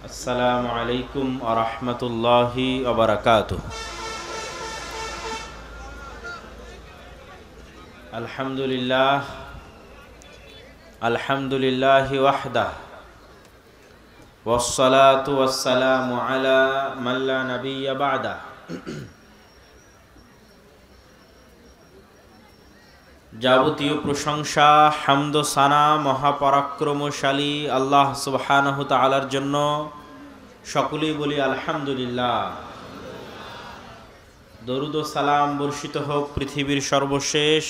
আসসালামু আলাইকুম ওয়া রাহমাতুল্লাহি ওয়া বারাকাতুহু। আলহামদুলিল্লাহি ওয়াহদাহু ওয়াসসালাতু ওয়াসসালামু আলা মান লা নাবিয়্যা বা'দাহু। যাবতীয় প্রশংসা, হামদ ও সানা মহাপরাক্রমশালী আল্লাহ সুবহানাহু তাআলার জন্য। সকলেই বলি আলহামদুলিল্লাহ। দরুদ ও সালাম বর্ষিত হোক পৃথিবীর সর্বশেষ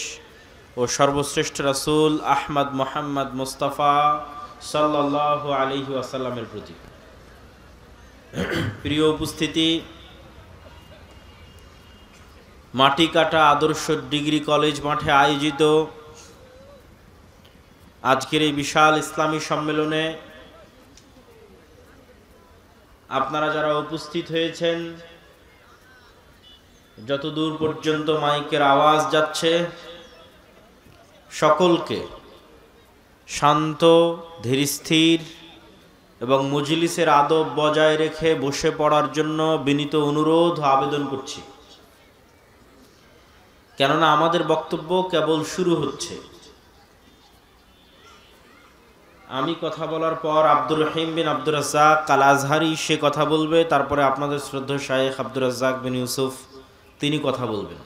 ও সর্বশ্রেষ্ঠ রাসূল আহমদ মুহাম্মদ মুস্তাফা সাল্লাল্লাহু আলাইহি ওয়াসাল্লামের প্রতি। প্রিয় উপস্থিতি, মাটিকাটা আদর্শ ডিগ্রি কলেজ মাঠে আয়োজিত আজকের এই বিশাল ইসলামী সম্মেলনে আপনারা যারা উপস্থিত হয়েছেন, যত দূর পর্যন্ত মাইকের আওয়াজ যাচ্ছে, সকলকে শান্ত, ধীরস্থির এবং মজলিসের আদব বজায় রেখে বসে পড়ার জন্য বিনীত অনুরোধ ও আবেদন করছি। কেননা আমাদের বক্তব্য কেবল শুরু হচ্ছে। আমি কথা বলার পর আব্দুর রহিম বিন আব্দুর রাজ্জাক আল আজহারি সে কথা বলবে, তারপরে আপনাদের শ্রদ্ধেয় শায়েখ আব্দুর রাজ্জাক বিন ইউসুফ তিনি কথা বলবেন।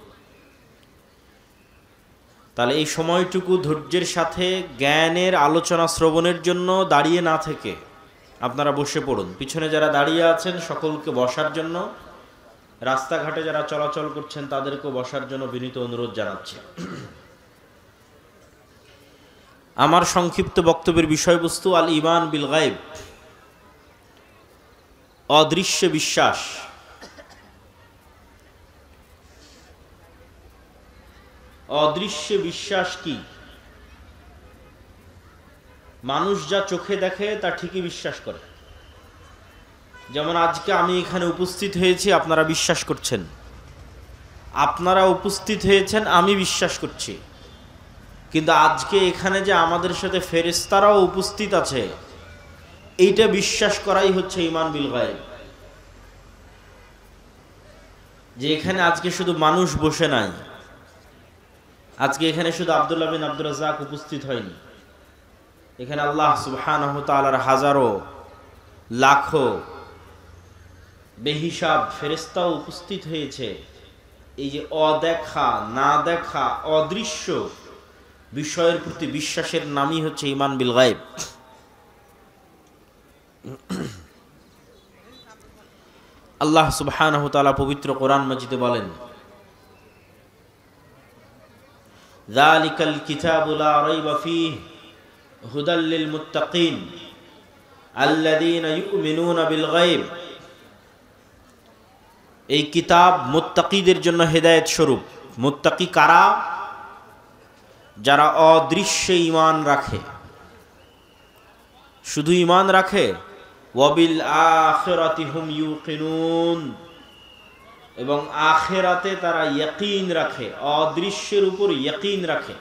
তাহলে এই সময়টুকু ধৈর্যের সাথে জ্ঞানের আলোচনা শ্রবণের জন্য দাঁড়িয়ে না থেকে আপনারা বসে পড়ুন। পিছনে যারা দাঁড়িয়ে আছেন সকলকে বসার জন্য, রাস্তাঘাটে যারা চলাচল করছেন তাদেরকেও বসার জন্য বিনীত অনুরোধ জানাচ্ছি। আমার সংক্ষিপ্ত বক্তব্যের বিষয়বস্তু আল ঈমান বিল গায়ব, অদৃশ্য বিশ্বাস। অদৃশ্য বিশ্বাস কি? মানুষ যা চোখে দেখে তা ঠিকই বিশ্বাস করে। যেমন আজকে আমি এখানে উপস্থিত হয়েছি, আপনারা বিশ্বাস করছেন। আপনারা উপস্থিত হয়েছেন, আমি বিশ্বাস করছি। কিন্তু আজকে এখানে যে আমাদের সাথে ফেরেশতারাও উপস্থিত আছে, এইটা বিশ্বাস করাই হচ্ছে ঈমান বিল গায়ব। যে এখানে আজকে শুধু মানুষ বসে নাই, আজকে এখানে শুধু আব্দুল্লাহ বিন আব্দুর রাজ্জাক উপস্থিত হয়নি, এখানে আল্লাহ সুবহানাহু ওয়া তাআলার হাজারো লাখো বেহিসাব ফেরেশতাও উপস্থিত হয়েছে। এই যে অদেখা, না দেখা, অদৃশ্য বিষয়ের প্রতি বিশ্বাসের নামই হচ্ছে ঈমান বিল গায়ব। আল্লাহ সুবহানাহু ওয়া তাআলা পবিত্র কোরআন মাজিদে বলেন, যালিকাল কিতাবু লা রাইবা ফীহি হুদাল লিল মুত্তাকিন আল্লাযীনা ইউমিনুনা বিল গায়ব। এই কিতাব মুত্তাকিদের জন্য হেদায়েত স্বরূপ। মুত্তাকি কারা? যারা অদৃশ্যে ঈমান রাখে। শুধু ঈমান রাখে, ওয়াবিল আখিরাতি হুম ইউকিনুন, এবং আখিরাতে তারা ইয়াকিন রাখে, অদৃশ্যের উপর ইয়াকিন রাখে।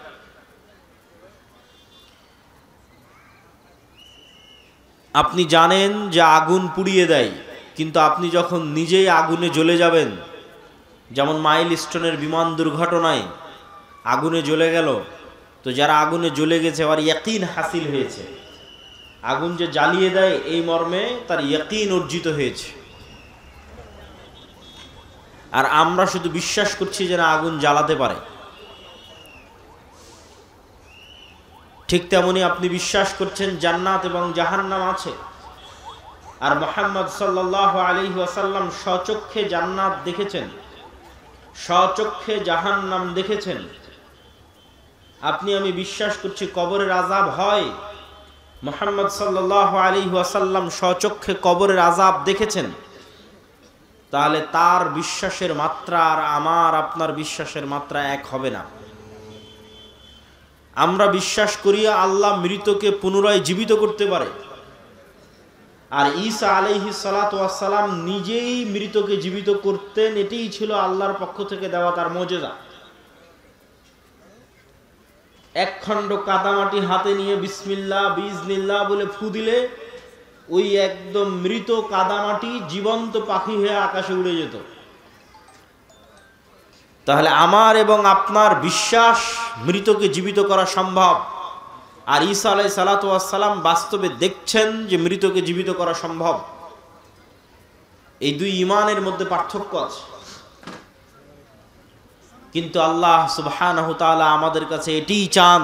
আপনি জানেন যে আগুন পুড়িয়ে দেয়, কিন্তু আপনি যখন নিজেই আগুনে জ্বলে যাবেন, যেমন মাইলস্টোনের বিমান দুর্ঘটনায় আগুনে জ্বলে গেল, তো যারা আগুনে জ্বলে গেছে আবার ইয়াকিন হাসিল হয়েছে, আগুন যে জ্বালিয়ে দেয় এই মর্মে তার ইয়াকিন অর্জিত হয়েছে। আর আমরা শুধু বিশ্বাস করছি যে না আগুন জ্বালাতে পারে। ঠিক তেমনি আপনি বিশ্বাস করছেন জান্নাত এবং জাহান্নাম আছে। আর মুহাম্মদ সাল্লাল্লাহু আলাইহি ওয়াসাল্লাম স্বচক্ষে জান্নাত দেখেছেন, স্বচক্ষে জাহান্নাম দেখেছেন। আপনি আমি বিশ্বাস করছি কবরের আযাব হয়। মুহাম্মদ সাল্লাল্লাহু আলাইহি ওয়াসাল্লাম স্বচক্ষে কবরের আযাব দেখেছেন। তাহলে তার বিশ্বাসের মাত্রা আর আমার আপনার বিশ্বাসের মাত্রা এক হবে না। আমরা বিশ্বাস করি আল্লাহ মৃতকে পুনরায় জীবিত করতে পারে, আর ঈসা আলাইহিস সালাতু ওয়াস সালাম নিজেই মৃতকে জীবিত করতেন। এটাই ছিল আল্লাহর পক্ষ থেকে দেওয়া তার মুজিজা। এক খণ্ড কাদামাটি হাতে নিয়ে বিসমিল্লাহ বিইজনিল্লাহ বলে ফু দিলে ওই একদম মৃত কাদামাটি জীবন্ত পাখি হয়ে আকাশে উড়ে যেত। তাহলে আমার এবং আপনার বিশ্বাস মৃতকে জীবিত করা সম্ভব, আর ঈসা আলাইহিস সালাতু ওয়াস সালাম বাস্তবে দেখছেন যে মৃতকে জীবিত করা সম্ভব। এই দুই ঈমানের মধ্যে পার্থক্য আছে। কিন্তু আল্লাহ সুবহানাহু ওয়া তাআলা আমাদের কাছে এটিই চান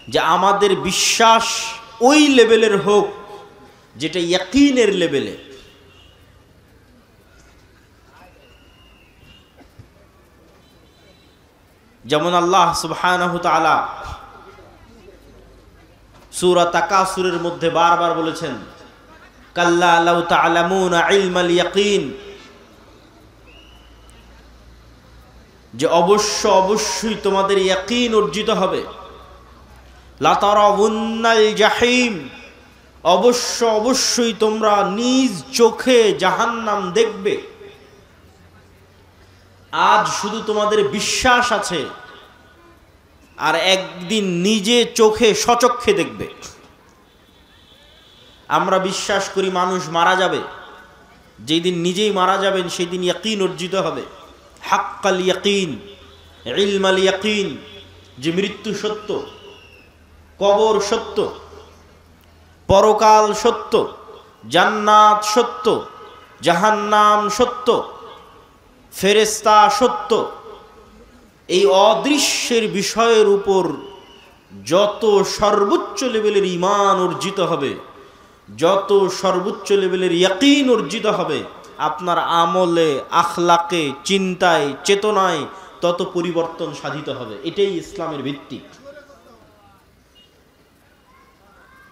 যে আমাদের বিশ্বাস ওই লেভেলের হোক যেটা ইয়াকিনের লেভেলে। যেমন আল্লাহ সুবহানাহু ওয়া তাআলা সূরা তাকাসুরের মধ্যে বারবার বলেছেন, কাল্লা লাউ তা'লামুনা ইলমাল ইয়াকিন, যে অবশ্যই তোমাদের ইয়াকিন অর্জিত হবে। লাতারাউন্নাল জাহিম, অবশ্যই তোমরা নিজ চোখে জাহান্নাম দেখবে। আজ শুধু তোমাদের বিশ্বাস আছে, আর একদিন নিজে চোখে সচক্ষে দেখবে। আমরা বিশ্বাস করি মানুষ মারা যাবে, যেই দিন নিজেই মারা যাবেন সেই দিন ইয়াকিন অর্জিত হবে। হাক্কাল ইয়াকিন, ইলমাল ইয়াকিন, যে মৃত্যু সত্য, কবর সত্য, পরকাল সত্য, জান্নাত সত্য, জাহান্নাম সত্য, ফেরেশতা সত্য। এই অদৃশ্যের বিষয়ের উপর যত সর্বোচ্চ লেভেলের ঈমান অর্জিত হবে, যত সর্বোচ্চ লেভেলের ইয়াকিন অর্জিত হবে, আপনার আমলে, আখলাকে, চিন্তায়, চেতনায় তত পরিবর্তন সাধিত হবে। এটাই ইসলামের ভিত্তি।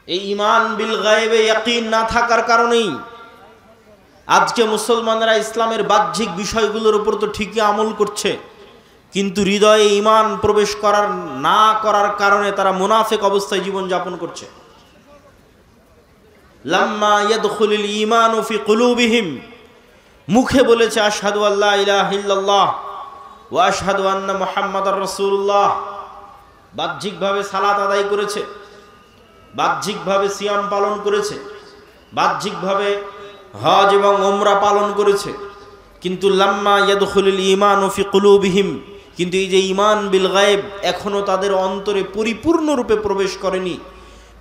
এই ঈমান বিল গায়বে ইয়াকিন না থাকার কারণেই আজকে মুসলমানরা ইসলামের বাহ্যিক বিষয়গুলোর উপর তো ঠিকই আমল করছে, কিন্তু হৃদয়ে ঈমান প্রবেশ না করার কারণে তারা মুনাফিক অবস্থায় জীবন যাপন করছে। লাম্মা ইয়াদখুলুল ঈমানু ফি কুলুবিহিম, মুখে বলেছে আশহাদু আল্লা ইলাহা ইল্লাল্লাহ ওয়া আশহাদু আন্না মুহাম্মাদার রাসূলুল্লাহ, বাহ্যিকভাবে সালাত আদায় করেছে, বাহ্যিকভাবে সিয়াম পালন করেছে, বাহ্যিকভাবে হজ এবং উমরা পালন করেছে, কিন্তু লাম্মা ইয়াদখুলুল ঈমানু ফি কুলুবিহিম, কিন্তু এই যে ঈমান বিল গায়ব এখনো তাদের অন্তরে পরিপূর্ণরূপে প্রবেশ করেনি।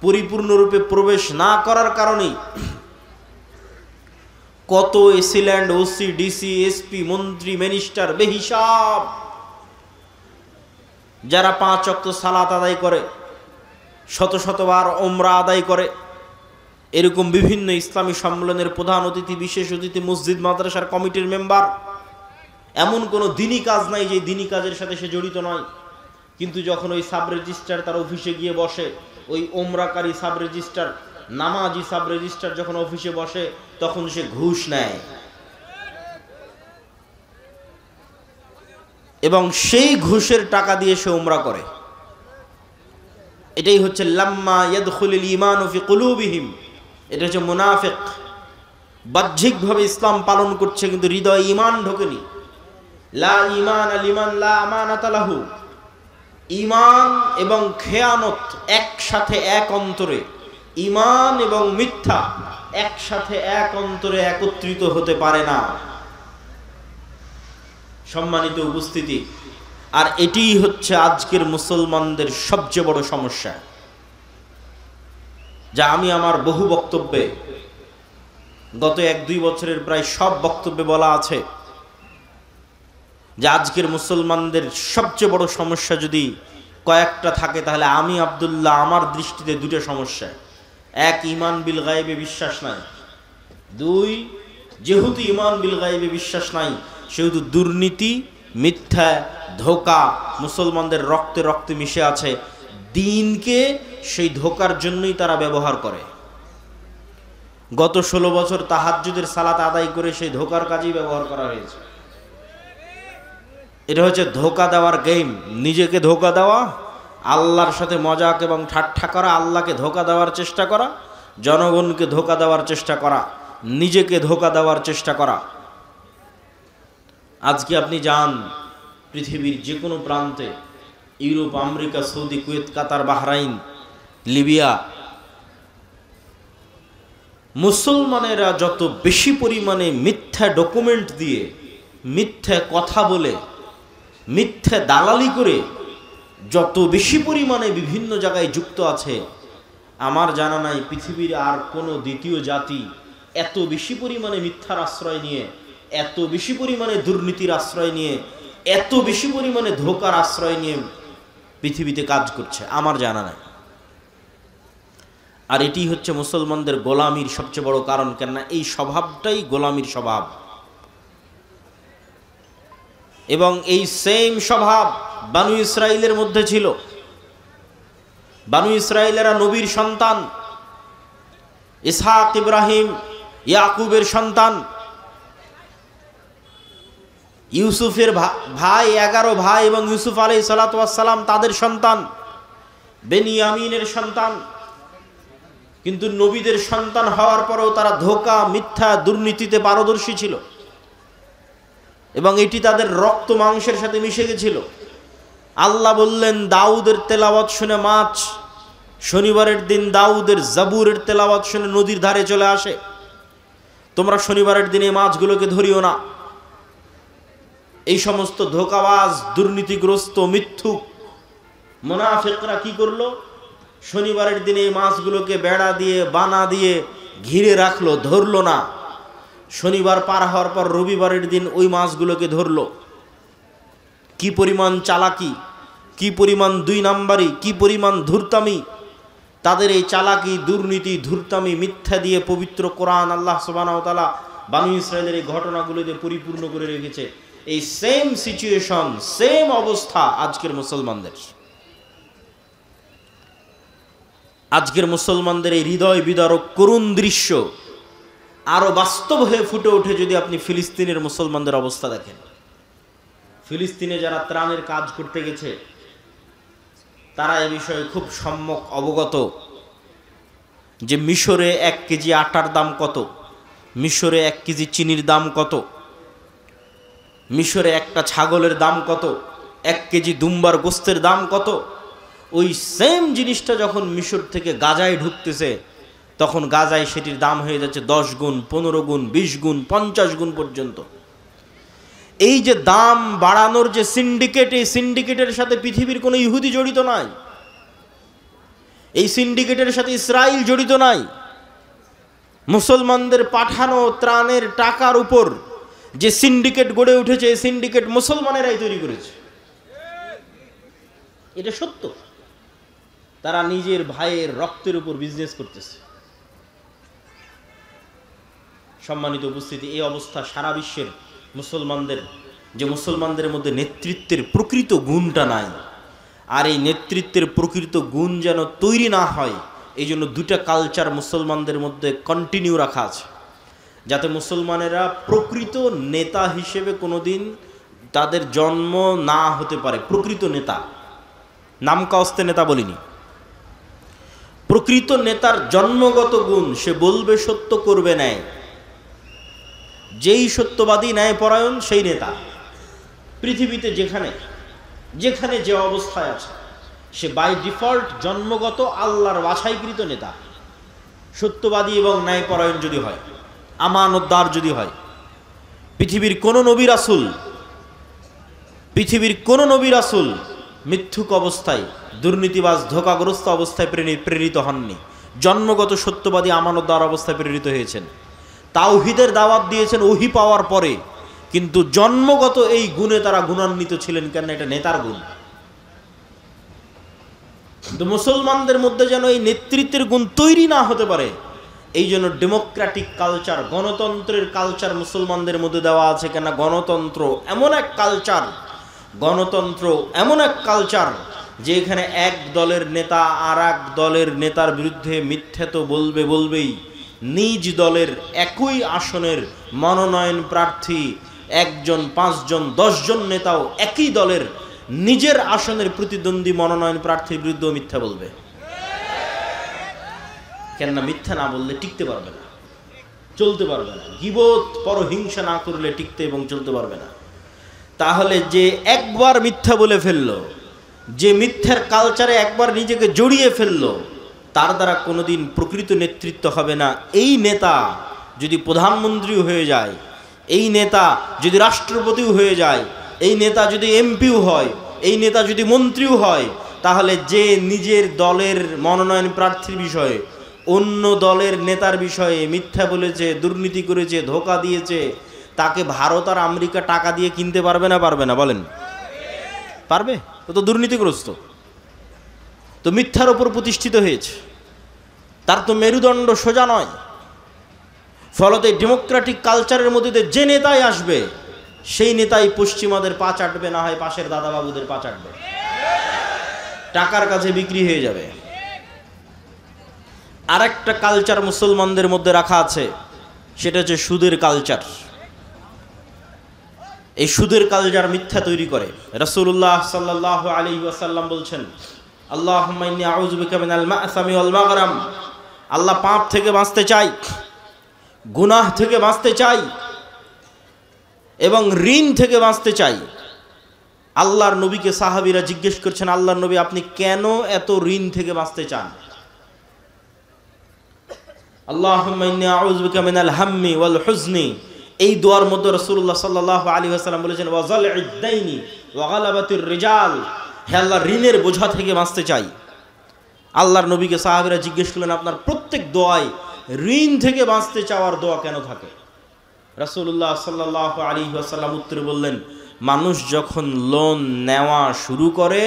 পরিপূর্ণরূপে প্রবেশ না করার কারণেই কত এসিল্যান্ড, ওসি, ডিসি, এসপি, মন্ত্রী, মিনিস্টার বেহিসাব, যারা 5 ওয়াক্ত সালাত আদায় করে, শতবার উমরা আদায় করে, এরকম বিভিন্ন ইসলামী সম্মেলনের প্রধান অতিথি, বিশেষ অতিথি, মসজিদ মাদ্রাসার কমিটির মেম্বার, এমন কোনো দিনই কাজ নাই যে দিনই কাজের সাথে সে জড়িত নয়। কিন্তু যখন ওই সাব রেজিস্ট্রার তার অফিসে গিয়ে বসে, ওই ওমরাকারী সাব রেজিস্ট্রার, নামাজি সাব রেজিস্ট্রার যখন অফিসে বসে, তখন সে ঘুষ নেয় এবং সেই ঘুষের টাকা দিয়ে সে উমরা করে। এটাই হচ্ছে লাম্মা ইয়াদখুলুল ঈমানু ফি কুলুবিহিম। এটা হচ্ছে মুনাফিক, বাহ্যিকভাবে ইসলাম পালন করছে কিন্তু হৃদয়ে ঈমান ঢোকেনি। লা ঈমান লিমান লা আমানাতা লাহু, ঈমান এবং খেয়ানত একসাথে এক অন্তরে, ঈমান এবং মিথ্যা একসাথে এক অন্তরে একত্রিত হতে পারে না। সম্মানিত উপস্থিতি, আর এটিই হচ্ছে আজকের মুসলমানদের সবচেয়ে বড় সমস্যা, যা আমি আমার বহু বক্তব্যে, গত 1-2 বছরের প্রায় সব বক্তব্যে বলা আছে, যে আজকের মুসলমানদের সবচেয়ে বড় সমস্যা যদি কয়েকটা থাকে, তাহলে আমি আব্দুল্লাহ আমার দৃষ্টিতে 2টা সমস্যা। 1, ঈমান বিল গায়বে বিশ্বাস নাই। 2, যেহেতু ঈমান বিল গায়বে বিশ্বাস নাই, সেহেতু দুর্নীতি, মিথ্যা, ধোঁকা মুসলমানদের রক্তে রক্তে মিশে আছে। দিনকে সেই ধোঁকার জন্যই তারা ব্যবহার করে। গত 16 বছর তাহাজ্জুদের সালাত আদায় করে সেই ধোঁকার কাজেই ব্যবহার করা হয়েছে। এটা হচ্ছে ধোঁকা দেওয়ার গেম। নিজেকে ধোঁকা দেওয়া, আল্লাহর সাথে মজাক এবং ঠাট্টা করা, আল্লাহকে ধোঁকা দেওয়ার চেষ্টা করা, জনগণকে ধোঁকা দেওয়ার চেষ্টা করা, নিজেকে ধোঁকা দেওয়ার চেষ্টা করা। আজকে আপনি যান পৃথিবীর যে কোনো প্রান্তে, ইউরোপ, আমেরিকা, সৌদি, কুয়েত, কাতার, বাহরাইন, লিবিয়া, মুসলমানেরা যত বেশি পরিমাণে মিথ্যা ডকুমেন্ট দিয়ে, মিথ্যা কথা বলে, মিথ্যা দালালি করে যত বেশি পরিমাণে বিভিন্ন জায়গায় যুক্ত আছে, আমার জানা নাই পৃথিবীর আর কোনো দ্বিতীয় জাতি এত বেশি পরিমাণে মিথ্যার আশ্রয় নিয়ে, এত বেশি পরিমাণে দুর্নীতির আশ্রয় নিয়ে, এত বেশি পরিমাণে ধোঁকার আশ্রয় নিয়ে পৃথিবীতে কাজ করছে, আমার জানা নাই। আর এটি হচ্ছে মুসলমানদের গোলামির সবচেয়ে বড় কারণ। কেননা এই স্বভাবটাই গোলামির স্বভাব, এবং এই সেম স্বভাব বানু ইসরাইলের মধ্যে ছিল। বানু ইসরাইলেরা নবীর সন্তান, ইসহাক, ইব্রাহিম, ইয়াকুবের সন্তান। ইউসুফের ভাই, 11 ভাই, এবং ইউসুফ আলাইহিস সালাতু ওয়াস সালাম তাদের সন্তান, বেনিয়ামিনের সন্তান। কিন্তু নবীদের সন্তান হওয়ার পরেও তারা ধোঁকা, মিথ্যা, দুর্নীতিতে পারদর্শী ছিল, এবং এটি তাদের রক্ত মাংসের সাথে মিশে গেছিল। আল্লাহ বললেন, দাউদের তেলাওয়াত শুনে মাছ শনিবারের দিন দাউদের জাবুরের তেলাওয়াত শুনে নদীর ধারে চলে আসে, তোমরা শনিবারের দিনে মাছগুলোকে ধরিও না। এই সমস্ত ধোঁকাবাজ, দুর্নীতিগ্রস্ত, মিথ্যুক মুনাফিকরা কি করলো? শনিবারের দিনে এই মাছগুলোকে বেড়া দিয়ে, বানা দিয়ে ঘিরে রাখলো, ধরলো না। শনিবার পার হওয়ার পর রবিবারের দিন ওই মাছগুলোকে ধরলো। কি পরিমাণ চালাকি, কি পরিমাণ 2 নাম্বারি, কি পরিমাণ ধূর্তামি! তাদের এই চালাকি, দুর্নীতি, ধূর্তামি, মিথ্যা দিয়ে পবিত্র কোরআন আল্লাহ সুবহানাহু ওয়া তাআলা বানু ইসরাইলের এই ঘটনাগুলো দিয়ে পরিপূর্ণ করে রেখেছে। এই সেম সিচুয়েশন, সেম অবস্থা আজকের মুসলমানদের। আজকের মুসলমানদের এই হৃদয় বিদারক করুণ দৃশ্য আরো বাস্তব হয়ে ফুটে ওঠে যদি আপনি ফিলিস্তিনের মুসলমানদের অবস্থা দেখেন। ফিলিস্তিনে যারা ত্রাণের কাজ করতে গেছে তারা এ বিষয়ে খুব সম্যক অবগত যে মিশরে 1 কেজি আটার দাম কত, মিশরে 1 কেজি চিনির দাম কত, মিশরে একটা ছাগলের দাম কত, 1 কেজি দুম্বার গোস্তের দাম কত। ওই সেম জিনিসটা যখন মিশর থেকে গাজায় ঢুকতেছে তখন গাজায় সেটির দাম হয়ে যাচ্ছে 10 গুণ, 15 গুণ, 20 গুণ, 50 গুণ পর্যন্ত। এই যে দাম বাড়ানোর যে সিন্ডিকেট, এই সিন্ডিকেটের সাথে পৃথিবীর কোনো ইহুদি জড়িত নাই, এই সিন্ডিকেটের সাথে ইসরায়েল জড়িত নাই। মুসলমানদের পাঠানো ত্রাণের টাকার উপর যে সিন্ডিকেট গড়ে উঠেছে, এই সিন্ডিকেট মুসলমানেরাই তৈরি করেছে। এটা সত্য। তারা নিজের ভাইয়ের রক্তের উপর বিজনেস করতেছে। সম্মানিত উপস্থিতি, এই অবস্থা সারা বিশ্বের মুসলমানদের, যে মুসলমানদের মধ্যে নেতৃত্বের প্রকৃত গুণটা নাই। আর এই নেতৃত্বের প্রকৃত গুণ যেন তৈরি না হয়, এই জন্য 2টা কালচার মুসলমানদের মধ্যে কন্টিনিউ রাখা আছে, যাতে মুসলমানেরা প্রকৃত নেতা হিসেবে কোনোদিন তাদের জন্ম না হতে পারে। প্রকৃত নেতা, নামকাওস্তে নেতা বলিনি, প্রকৃত নেতার জন্মগত গুণ, সে বলবে সত্য, করবে ন্যায়। যেই সত্যবাদী, ন্যায়পরায়ণ, সেই নেতা। পৃথিবীতে যেখানে যেখানে যে অবস্থায় আছে সে বাই ডিফল্ট জন্মগত আল্লাহর বাছাইকৃত নেতা, সত্যবাদী এবং ন্যায়পরায়ণ যদি হয়, আমানতদার যদি হয়। পৃথিবীর কোন নবী রাসূল মিথ্যুক অবস্থায়, দুর্নীতিবাজ, ধোঁকাগ্রস্ত অবস্থায় প্রেরিত হননি। জন্মগত সত্যবাদী, আমানতদার অবস্থায় প্রেরিত হয়েছেন। তাওহীদের দাওয়াত দিয়েছেন ওহী পাওয়ার পরে, কিন্তু জন্মগত এই গুণে তারা গুণান্বিত ছিলেন। কেন? এটা নেতার গুণ। কিন্তু মুসলমানদের মধ্যে যেন এই নেতৃত্বের গুণ তৈরি না হতে পারে, এই জন্য ডেমোক্রেটিক কালচার, গণতন্ত্রের কালচার মুসলমানদের মধ্যে দেওয়া আছে। কেন? গণতন্ত্র এমন এক কালচার যে এখানে এক দলের নেতা আর এক দলের নেতার বিরুদ্ধে মিথ্যে তো বলবেই। নিজ দলের একই আসনের মনোনয়ন প্রার্থী 1 জন, 5 জন, 10 জন নেতাও একই দলের নিজের আসনের প্রতিদ্বন্দ্বী মনোনয়ন প্রার্থীর বিরুদ্ধে মিথ্যা বলবে। কেননা মিথ্যা না বললে টিকতে পারবে না, চলতে পারবে না। গীবত, পরহিংসা না করলে টিকতে এবং চলতে পারবে না। তাহলে যে একবার মিথ্যা বলে ফেললো, যে মিথ্যার কালচারে একবার নিজেকে জড়িয়ে ফেললো, তার দ্বারা কোনোদিন প্রকৃত নেতৃত্ব হবে না। এই নেতা যদি প্রধানমন্ত্রীও হয়ে যায়, এই নেতা যদি রাষ্ট্রপতিও হয়ে যায়, এই নেতা যদি এমপিও হয়, এই নেতা যদি মন্ত্রীও হয়, তাহলে যে নিজের দলের মনোনয়ন প্রার্থীর বিষয়ে অন্য দলের নেতার বিষয়ে মিথ্যা বলেছে, দুর্নীতি করেছে, ধোঁকা দিয়েছে, তাকে ভারত আর আমেরিকা টাকা দিয়ে কিনতে পারবে না? পারবে না? বলেন, পারবে? ও তো দুর্নীতিগ্রস্ত, তো মিথ্যার ওপর প্রতিষ্ঠিত হয়েছে, তার তো মেরুদণ্ড সোজা নয়। ফলতে ডেমোক্রেটিক কালচারের মধ্যে যে নেতাই আসবে, সেই নেতাই পশ্চিমাদের পা চাটবে, না হয় পাশের দাদাবাবুদের পা চাটবে, টাকার কাছে বিক্রি হয়ে যাবে। আর একটা কালচার মুসলমানদের মধ্যে রাখা আছে, সেটা হচ্ছে সুদের কালচার। এই সুদের কালচার মিথ্যা তৈরি করে। রাসূলুল্লাহ সাল্লাল্লাহু আলাইহি ওয়াসাল্লাম বলছেন, আল্লাহুম্মা ইন্নী আউযু বিকা মিনাল মা'সামি ওয়াল মাগরাম, আল্লাহ পাপ থেকে বাঁচতে চাই, গুনাহ থেকে বাঁচতে চাই এবং ঋণ থেকে বাঁচতে চাই। আল্লাহর নবীকে সাহাবীরা জিজ্ঞেস করছেন, আল্লাহর নবী আপনি কেন এত ঋণ থেকে বাঁচতে চান? আল্লাহুম্মা ইন্নী আউযু বিকা মিনাল হাম্মি ওয়াল হুজনি, এই দোয়ার মধ্যে রাসূলুল্লাহ সাল্লাল্লাহু আলাইহি ওয়াসাল্লাম বলেছেন ওয়া যাল'ইদ দাইনি ওয়া গালাবাতির রিজাল, হে আল্লাহ ঋণের বোঝা থেকে বাঁচতে চাই। আল্লাহর নবীকে সাহাবীরা জিজ্ঞেস করলেন, আপনার প্রত্যেক দোয়ায় ঋণ থেকে বাঁচতে চাওয়ার দোয়া কেন থাকে? রাসূলুল্লাহ সাল্লাল্লাহু আলাইহি ওয়াসাল্লাম উত্তরে বললেন, মানুষ যখন লোন নেওয়া শুরু করে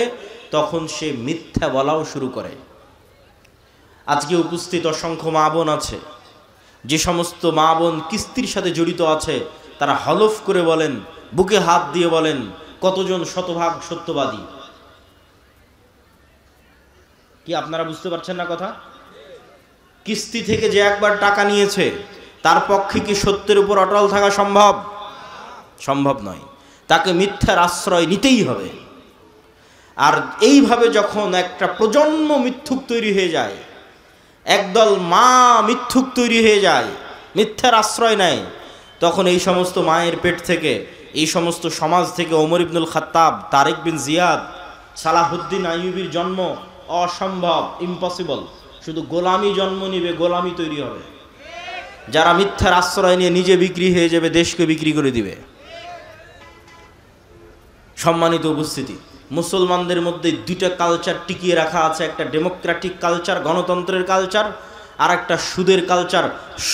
তখন সে মিথ্যা বলাও শুরু করে। আজকে উপস্থিত অসংখ্য মা বোন আছে, যে সমস্ত মা বোন কিস্তির সাথে জড়িত আছে, তারা হলফ করে বলেন, বুকে হাত দিয়ে বলেন, কতজন শতভাগ সত্যবাদী? কি আপনারা বুঝতে পারছেন না কথা? কিস্তি থেকে যে একবার টাকা নিয়েছে, তার পক্ষে কি সত্যের উপর অটল থাকা সম্ভব? সম্ভব নয়। তাকে মিথ্যার আশ্রয় নিতেই হবে। আর এইভাবে যখন একটা প্রজন্ম মিথ্যুক তৈরি হয়ে যায়, একদল মা মিথ্যুক তৈরি হয়ে যায়, মিথ্যার আশ্রয় নেয়, তখন এই সমস্ত মায়ের পেট থেকে, এই সমস্ত সমাজ থেকে ওমর ইবনুল খাত্তাব, তারেক বিন জিয়াদ, সালাহুদ্দিন আইয়ুবীর জন্ম অসম্ভব, ইম্পসিবল। শুধু গোলামি জন্ম নিবে, গোলামি তৈরি হবে। যারা মিথ্যার আশ্রয় নিয়ে নিজে বিক্রি হয়ে যাবে, দেশকে বিক্রি করে দিবে। সম্মানিত উপস্থিতি, মুসলমানদের মধ্যে দুইটা কালচার টিকিয়ে রাখা আছে, একটা ডেমোক্রেটিক কালচার, গণতন্ত্রের কালচার, আর একটা সুদের কালচার।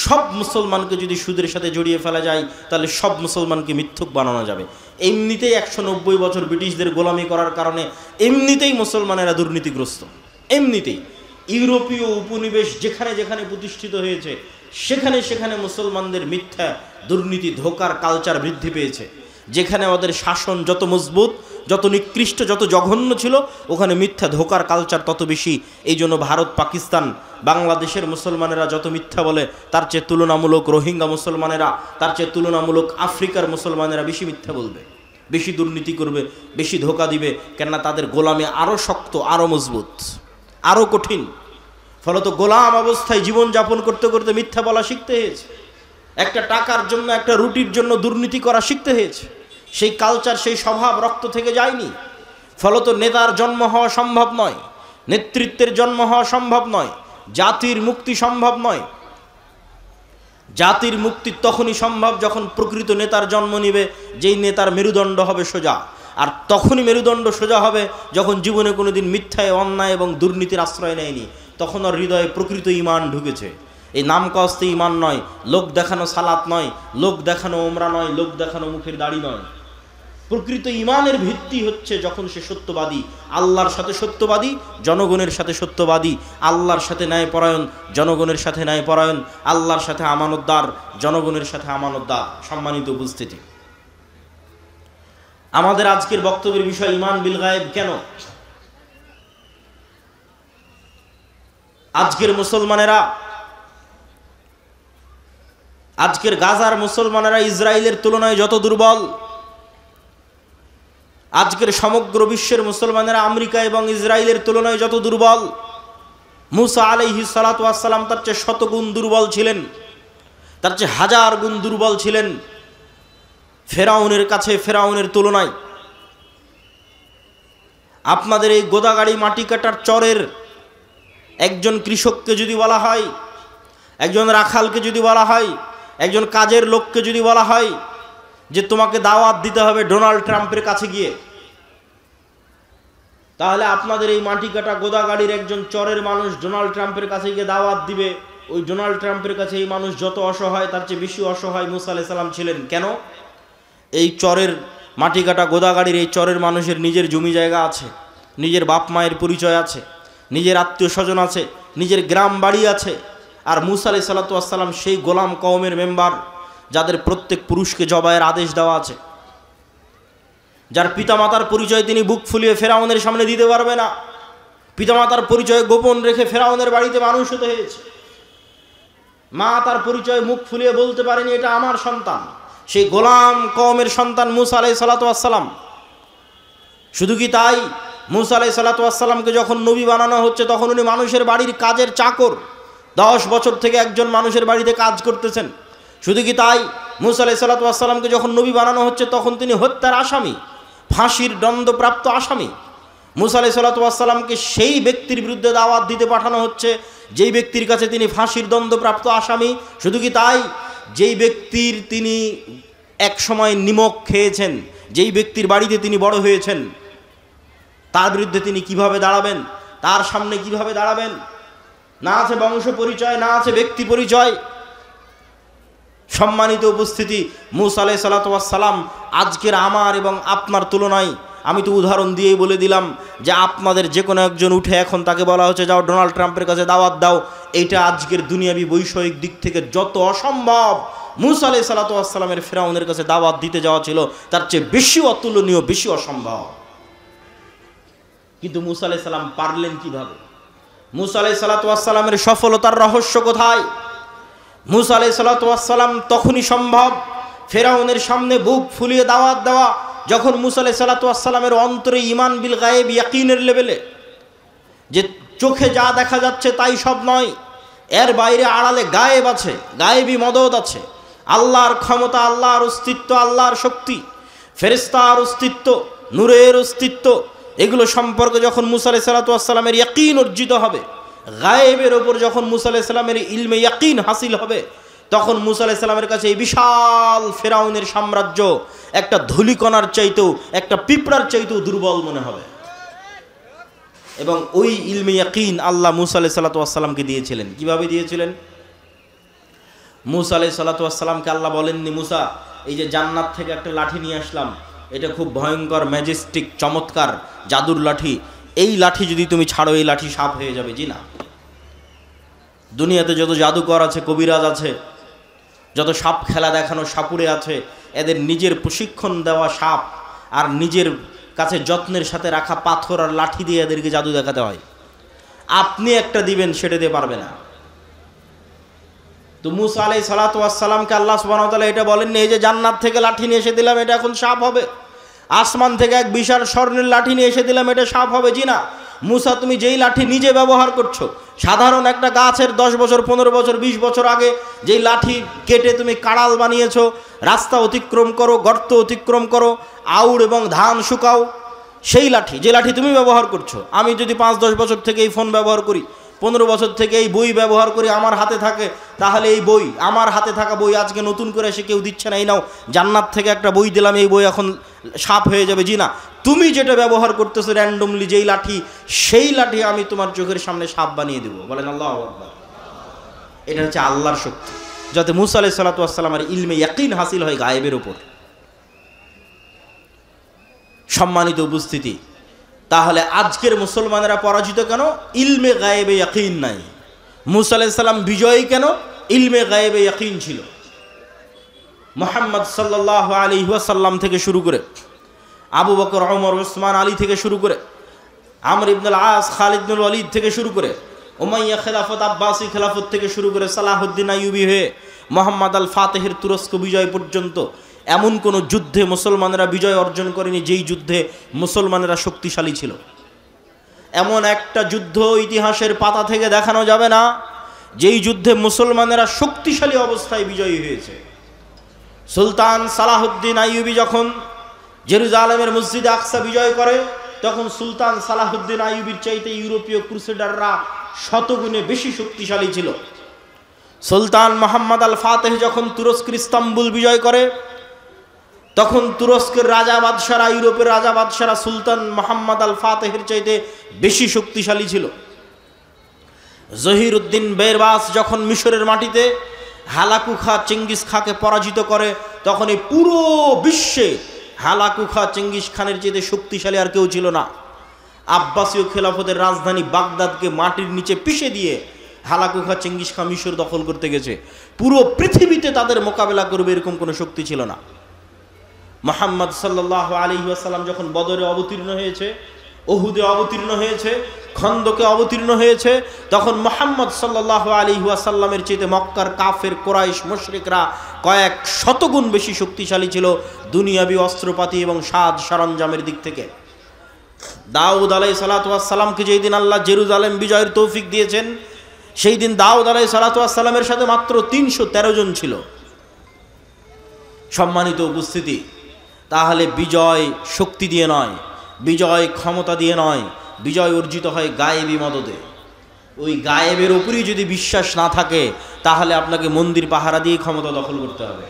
সব মুসলমানকে যদি সুদের সাথে জড়িয়ে ফেলা যায়, তাহলে সব মুসলমানকে মিথ্যুক বানানো যাবে। এমনিতেই 190 বছর ব্রিটিশদের গোলামি করার কারণে এমনিতেই মুসলমানেরা দুর্নীতিগ্রস্ত। এমনিতেই ইউরোপীয় উপনিবেশ যেখানে যেখানে প্রতিষ্ঠিত হয়েছে, সেখানে সেখানে মুসলমানদের মিথ্যা, দুর্নীতি, ধোঁকার কালচার বৃদ্ধি পেয়েছে। যেখানে ওদের শাসন যত মজবুত, যত নিকৃষ্ট, যত জঘন্য ছিল, ওখানে মিথ্যা ধোঁকার কালচার তত বেশি। এই জন্য ভারত, পাকিস্তান, বাংলাদেশের মুসলমানেরা যত মিথ্যা বলে, তার চেয়ে তুলনামূলক রোহিঙ্গা মুসলমানেরা, তার চেয়ে তুলনামূলক আফ্রিকার মুসলমানেরা বেশি মিথ্যা বলবে, বেশি দুর্নীতি করবে, বেশি ধোঁকা দিবে। কেননা তাদের গোলামি আরও শক্ত, আরও মজবুত, আরও কঠিন। ফলত গোলাম অবস্থায় জীবনযাপন করতে করতে মিথ্যা বলা শিখতে হয়েছে। একটা টাকার জন্য, একটা রুটির জন্য দুর্নীতি করা শিখতে হয়েছে। সেই কালচার, সেই স্বভাব রক্ত থেকে যায়নি। ফলত নেতার জন্ম হওয়া সম্ভব নয়, নেতৃত্বের জন্ম হওয়া সম্ভব নয়, জাতির মুক্তি সম্ভব নয়। জাতির মুক্তি তখনই সম্ভব যখন প্রকৃত নেতার জন্ম নিবে, যেই নেতার মেরুদণ্ড হবে সোজা। আর তখনই মেরুদণ্ড সোজা হবে যখন জীবনে কোনোদিন মিথ্যায়, অন্যায় এবং দুর্নীতির আশ্রয় নেয়নি। তখন ওর হৃদয়ে প্রকৃত ঈমান ঢুকেছে। এই নাম কস্তে ঈমান নয়, লোক দেখানো সালাত নয়, লোক দেখানো ওমরা নয়, লোক দেখানো মুখের দাড়ি নয়। প্রকৃত ঈমানের ভিত্তি হচ্ছে যখন সে সত্যবাদী, আল্লাহর সাথে সত্যবাদী, জনগণের সাথে সত্যবাদী, আল্লাহর সাথে ন্যায়পরায়ণ, জনগণের সাথে ন্যায়পরায়ণ, আল্লাহর সাথে আমানতদার, জনগণের সাথে আমানতদার। সম্মানিত উপস্থিতি, আমাদের আজকের বক্তব্যের বিষয় ঈমান বিল গায়েব। কেন আজকের মুসলমানেরা, আজকের গাজার মুসলমানেরা ইসরায়েলের তুলনায় যত দুর্বল, আজকের সমগ্র বিশ্বের মুসলমানেরা আমেরিকা এবং ইসরায়েলের তুলনায় যত দুর্বল, মুসা আলাইহিস সালাতু ওয়াস সালাম তার চেয়ে শতগুণ দুর্বল ছিলেন, তার চেয়ে হাজার গুণ দুর্বল ছিলেন ফেরাউনের কাছে, ফেরাউনের তুলনায়। আপনাদের এই গোদাগাড়ি মাটি কাটার চরের একজন কৃষককে যদি বলা হয়, একজন রাখালকে যদি বলা হয়, একজন কাজের লোককে যদি বলা হয় যে তোমাকে দাওয়াত দিতে হবে ডোনাল্ড ট্রাম্পের কাছে গিয়ে, তাহলে আপনাদের এই মাটি কাটা গোদাগাড়ির একজন চরের মানুষ ডোনাল্ড ট্রাম্পের কাছে গিয়ে দাওয়াত দিবে। ওই ডোনাল্ড ট্রাম্পের কাছে এই মানুষ যত অসহায় তার চেয়ে বেশি অসহায় মুসা আলাইহিস সালাম ছিলেন। কেন? এই চরের মাটি কাটা গোদাগাড়ির এই চরের মানুষের নিজের জমি জায়গা আছে, নিজের বাপ মায়ের পরিচয় আছে, নিজের আত্মীয় স্বজন আছে, নিজের গ্রাম বাড়ি আছে। আর মুসা আলাইহিস সালাতু ওয়াস সালাম সেই গোলাম কওমের মেম্বার, যাদের প্রত্যেক পুরুষকে জবাইয়ের আদেশ দেওয়া আছে, যার পিতামাতার পরিচয় তিনি বুক ফুলিয়ে ফেরাউনের সামনে দিতে পারবে না, পিতামাতার পরিচয় গোপন রেখে ফেরাউনের বাড়িতে মানুষ হতে হয়েছে। মা তার পরিচয় মুখ ফুলিয়ে বলতে পারেনি এটা আমার সন্তান। সেই গোলাম কওমের সন্তান মুসা আলাইহিস সালাতু ওয়াস সালাম। শুধু কি তাই, মুসা আলাইহিস সালাতু ওয়াস সালামকে যখন নবী বানানো হচ্ছে তখন উনি মানুষের বাড়ির কাজের চাকর, 10 বছর থেকে একজন মানুষের বাড়িতে কাজ করতেছেন। শুধু কি তাই, মুসা আলাইহিস সালাতু ওয়াস সালামকে যখন নবী বানানো হচ্ছে তখন তিনি হত্যার আসামি, ফাঁসির দণ্ডপ্রাপ্ত আসামি। মুসা আলাইহিস সালাতু ওয়াস সালামকে সেই ব্যক্তির বিরুদ্ধে দাওয়াত দিতে পাঠানো হচ্ছে যেই ব্যক্তির কাছে তিনি ফাঁসির দণ্ডপ্রাপ্ত আসামি। শুধু কি তাই, যেই ব্যক্তির তিনি এক সময় নিমক খেয়েছেন, যেই ব্যক্তির বাড়িতে তিনি বড় হয়েছেন, তার বিরুদ্ধে তিনি কিভাবে দাঁড়াবেন, তার সামনে কিভাবে দাঁড়াবেন? না আছে বংশ পরিচয়, না আছে ব্যক্তি পরিচয়। সম্মানিত উপস্থিতি, মুসা আলাইহিস সালাতু ওয়াস সালাম আজকের আমার এবং আপনার তুলনায়, আমি তো উদাহরণ দিয়েই বলে দিলাম যে আপনাদের যে কোনো একজন উঠে এখন তাকে বলা হচ্ছে যাও ডোনাল্ড ট্রাম্পের কাছে দাওয়াত দাও, এইটা আজকের দুনিয়াবি বৈষয়িক দিক থেকে যত অসম্ভব, মুসা আলাইহিস সালাতু ওয়াস সালামের ফিরআউনের কাছে দাওয়াত দিতে যাওয়া ছিল তার চেয়ে বেশি অতুলনীয়, বেশি অসম্ভব। কিন্তু মুসা আলাইহিস সালাম পারলেন কিভাবে? মুসা আলাইহিস সালাতু ওয়াস সালামের সফলতার রহস্য কোথায়? মুসা আলাইহিস সালাতু ওয়াস সালাম তখনই সম্ভব ফিরআউনের সামনে বুক ফুলিয়ে দাওয়াত দেওয়া যখন মুসা আলাইহিস সালাতু ওয়াস সালামের অন্তরে ঈমান বিল গায়েব, ইয়াকিনের লেভেলে, যে চোখে যা দেখা যাচ্ছে তাই সব নয়, এর বাইরে আড়ালে গায়েব আছে, গায়েবী মদদ আছে, আল্লাহর ক্ষমতা, আল্লাহর অস্তিত্ব, আল্লাহর শক্তি, ফেরেশতার অস্তিত্ব, নূরের অস্তিত্ব, এগুলো সম্পর্কে যখন মুসা আলাইহিস সালাতু ওয়াস সালামের ইয়াকিন অর্জিত হবে, গায়েবের ওপর যখন মুসা আলাইহিস সালামের ইলমে ইয়াকিন হাসিল হবে, তখন মুসা আলাইহিস সালামের কাছে এই বিশাল ফিরআউনের সাম্রাজ্য একটা ধূলিকণার চাইতেও, একটা পিঁপড়ার চাইতেও দুর্বল মনে হবে। এবং ওই ইলমে ইয়াকিন আল্লাহ মুসা আলাইহিস সালাতু ওয়াস সালামকে দিয়েছিলেন। কিভাবে দিয়েছিলেন? মুসা আলাইহিস সালাতু ওয়াস সালামকে আল্লাহ বলেননি, মুসা এই যে জান্নাত থেকে একটা লাঠি নিয়ে আসলাম, এটা খুব ভয়ঙ্কর, ম্যাজেস্টিক, চমৎকার জাদুর লাঠি, এই লাঠি যদি তুমি ছাড়ো এই লাঠি সাপ হয়ে যাবে। জি না, দুনিয়াতে যত জাদুকর আছে, কবিরাজ আছে, যত সাপ খেলা দেখানো সাপুড়ে আছে, এদের নিজের প্রশিক্ষণ দেওয়া সাপ আর নিজের কাছে যত্নের সাথে রাখা পাথর আর লাঠি দিয়ে এদেরকে জাদু দেখাতে হয়। আপনি একটা দিবেন, সেটা দিয়ে পারবে না। তো মুসা আলাইহিস সালাতু ওয়াস সালামকে আল্লাহ সুবহানাহু ওয়া তাআলা এটা বলেননি এই যে জান্নাত থেকে লাঠি নিয়ে এসে দিলাম এটা এখন সাপ হবে, আসমান থেকে এক বিশাল স্বর্ণের লাঠি নিয়ে এসে দিলাম এটা সাপ হবে। জি না, মুসা তুমি যেই লাঠি নিজে ব্যবহার করছো, সাধারণ একটা গাছের 10 বছর, 15 বছর, 20 বছর আগে যেই লাঠি কেটে তুমি কাড়াল বানিয়েছো, রাস্তা অতিক্রম করো, গর্ত অতিক্রম করো, আউড় এবং ধান শুকাও, সেই লাঠি, যে লাঠি তুমি ব্যবহার করছো, আমি যদি 5-10 বছর থেকে এই ফোন ব্যবহার করি, 15 বছর থেকে এই বই ব্যবহার করি, আমার হাতে থাকে, তাহলে এই বই, আমার হাতে থাকা বই আজকে নতুন করে এসে কেউ দিচ্ছে না, এই নাও জান্নাত থেকে একটা বই দিলাম, এই বই এখন সাপ হয়ে যাবে। জি না, তুমি যেটা ব্যবহার করতেছো র্যান্ডমলি যেই লাঠি, সেই লাঠি আমি তোমার চোখের সামনে সাপ বানিয়ে দেবো। বলেন আল্লাহু আকবার। এটা হচ্ছে আল্লাহর শক্তি, যাতে মুসা আলাইহিস সালাতু ওয়াস সালামের ইলমে ইয়াকিন হাসিল হয় গায়েবের উপর। সম্মানিত উপস্থিতি, তাহলে আজকের মুসলমানেরা পরাজিত কেন? ইলমে গায়েবে ইয়াকিন নাই। মুসা আলাইহিস সালাম বিজয়ী কেন? ইলমে গায়েবে ইয়াকিন ছিল। মুহাম্মদ সাল্লাল্লাহু আলাইহি ওয়াসাল্লাম থেকে শুরু করে, আবু বকর, ওমর, ওসমান, আলী থেকে শুরু করে, আমর ইবনুল আস, খালিদ ইবনুল ওয়ালিদ থেকে শুরু করে, উমাইয়া খেলাফত, আব্বাসী খেলাফত থেকে শুরু করে সালাহুদ্দিন আইয়ুবী হয়ে মোহাম্মদ আল ফাতেহের তুরস্ক বিজয় পর্যন্ত এমন কোনো যুদ্ধে মুসলমানেরা বিজয় অর্জন করেনি যেই যুদ্ধে মুসলমানেরা শক্তিশালী ছিল। এমন একটা যুদ্ধ ইতিহাসের পাতা থেকে দেখানো যাবে না যেই যুদ্ধে মুসলমানেরা শক্তিশালী অবস্থায় বিজয়ী হয়েছে। সুলতান সালাহুদ্দিন আইয়ুবী যখন জেরুজালেমের মসজিদে আকসা বিজয় করে, তখন সুলতান সালাহুদ্দিন আইয়ুবীর চাইতে ইউরোপীয় ক্রুসেডাররা শতগুণে বেশি শক্তিশালী ছিল। সুলতান মোহাম্মদ আল ফাতেহ যখন তুরস্কের ইস্তাম্বুল বিজয় করে, তখন তুরস্কের রাজা বাদশারা, ইউরোপের রাজা বাদশারা সুলতান মোহাম্মদ আল ফাতেহের চাইতে বেশি শক্তিশালী ছিল। জহিরুদ্দিন বেরবাস যখন মিশরের মাটিতে হালাকু খা চেঙ্গিস খাকে পরাজিত করে, তখন এই পুরো বিশ্বে হালাকু খা চেঙ্গিস খানের চাইতে শক্তিশালী আর কেউ ছিল না। আব্বাসীয় খেলাফতের রাজধানী বাগদাদকে মাটির নিচে পিষে দিয়ে হালাকু খা চেঙ্গিস খা মিশর দখল করতে গেছে। পুরো পৃথিবীতে তাদের মোকাবেলা করবে এরকম কোনো শক্তি ছিল না। মুহাম্মদ সাল্লাল্লাহু আলাইহি ওয়াসাল্লাম যখন বদরে অবতীর্ণ হয়েছে, উহুদে অবতীর্ণ হয়েছে, খন্দকে অবতীর্ণ হয়েছে, তখন মুহাম্মদ সাল্লাল্লাহু আলাইহি ওয়াসাল্লামের চাইতে মক্কার কাফের কোরাইশ মুশরিকরা কয়েক শতগুণ বেশি শক্তিশালী ছিল দুনিয়াবি অস্ত্রপাতি এবং সাজ সরঞ্জামের দিক থেকে। দাউদ আলাইহিস সালাতু ওয়াস সালামকে যেই দিন আল্লাহ জেরুজালেম বিজয়ের তৌফিক দিয়েছেন, সেই দিন দাউদ আলাইহিস সালাতু ওয়াস সালামের সাথে মাত্র 313 জন ছিল। সম্মানিত উপস্থিতি, তাহলে বিজয় শক্তি দিয়ে নয়, বিজয় ক্ষমতা দিয়ে নয়, বিজয় অর্জিত হয় গায়েবী মদদে। ওই গায়েবের উপরই যদি বিশ্বাস না থাকে, তাহলে আপনাকে মন্দির পাহারা দিয়ে ক্ষমতা দখল করতে হবে।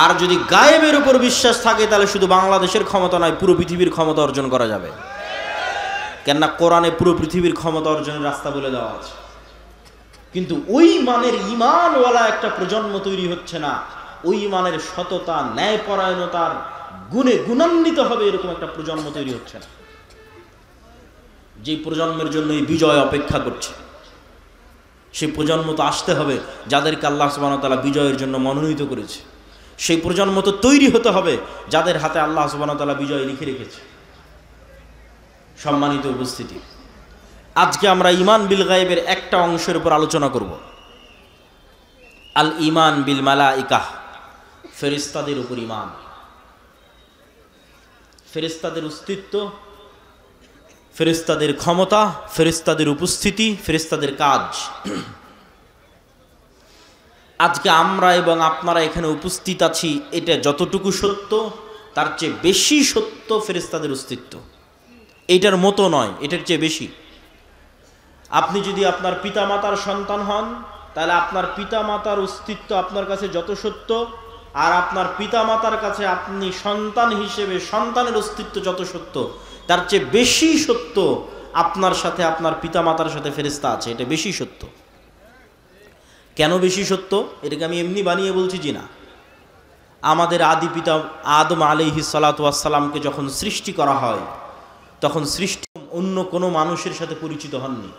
আর যদি গায়েবের উপর বিশ্বাস থাকে, তাহলে শুধু বাংলাদেশের ক্ষমতা নয়, পুরো পৃথিবীর ক্ষমতা অর্জন করা যাবে। কেননা কোরআনে পুরো পৃথিবীর ক্ষমতা অর্জনের রাস্তা বলে দেওয়া আছে। কিন্তু ওই মানের ঈমানওয়ালা একটা প্রজন্ম তৈরি হচ্ছে না, ওই মানের সততা, ন্যায়পরায়ণতার গুণে গুণান্বিত হবে এরকম একটা প্রজন্ম তৈরি হচ্ছে না, যে প্রজন্মের জন্য এই বিজয় অপেক্ষা করছে। সেই প্রজন্ম তো আসতে হবে যাদেরকে আল্লাহ সুবহানাহু ওয়া তাআলা বিজয়ের জন্য মনোনীত করেছে। সেই প্রজন্ম তো তৈরি হতে হবে যাদের হাতে আল্লাহ সুবহানাহু ওয়া তাআলা বিজয় লিখে রেখেছে। সম্মানিত উপস্থিতি, আজকে আমরা ঈমান বিল গায়বের একটা অংশের উপর আলোচনা করব। আল ঈমান বিল মালাইকাহ, ফেরেশতাদের উপর ঈমান। ফেরেশতাদের অস্তিত্ব, ফেরেশতাদের ক্ষমতা, ফেরেশতাদের উপস্থিতি, ফেরেশতাদের কাজ। আজকে আমরা এবং আপনারা এখানে উপস্থিত আছি, এটা যতটুকু সত্য তার চেয়ে বেশি সত্য ফেরেশতাদের অস্তিত্ব। এইটার মতো নয়, এটার চেয়ে বেশি। আপনি যদি আপনার পিতামাতার সন্তান হন, তাহলে আপনার পিতামাতার অস্তিত্ব আপনার কাছে যত সত্য, আর আপনার পিতামাতার কাছে আপনি সন্তান হিসেবে সন্তানের অস্তিত্ব যত সত্য, তার চেয়ে বেশি সত্য আপনার সাথে আপনার পিতামাতার সাথে ফেরেশতা আছে। এটা বেশি সত্য। কেন বেশি সত্য? এটাকে আমি এমনি বানিয়ে বলছি জি না। আমাদের আদি পিতা আদম আলাইহিস সালাতু ওয়াস সালামকে যখন সৃষ্টি করা হয়, তখন সৃষ্টি অন্য কোনো মানুষের সাথে পরিচিত হননি।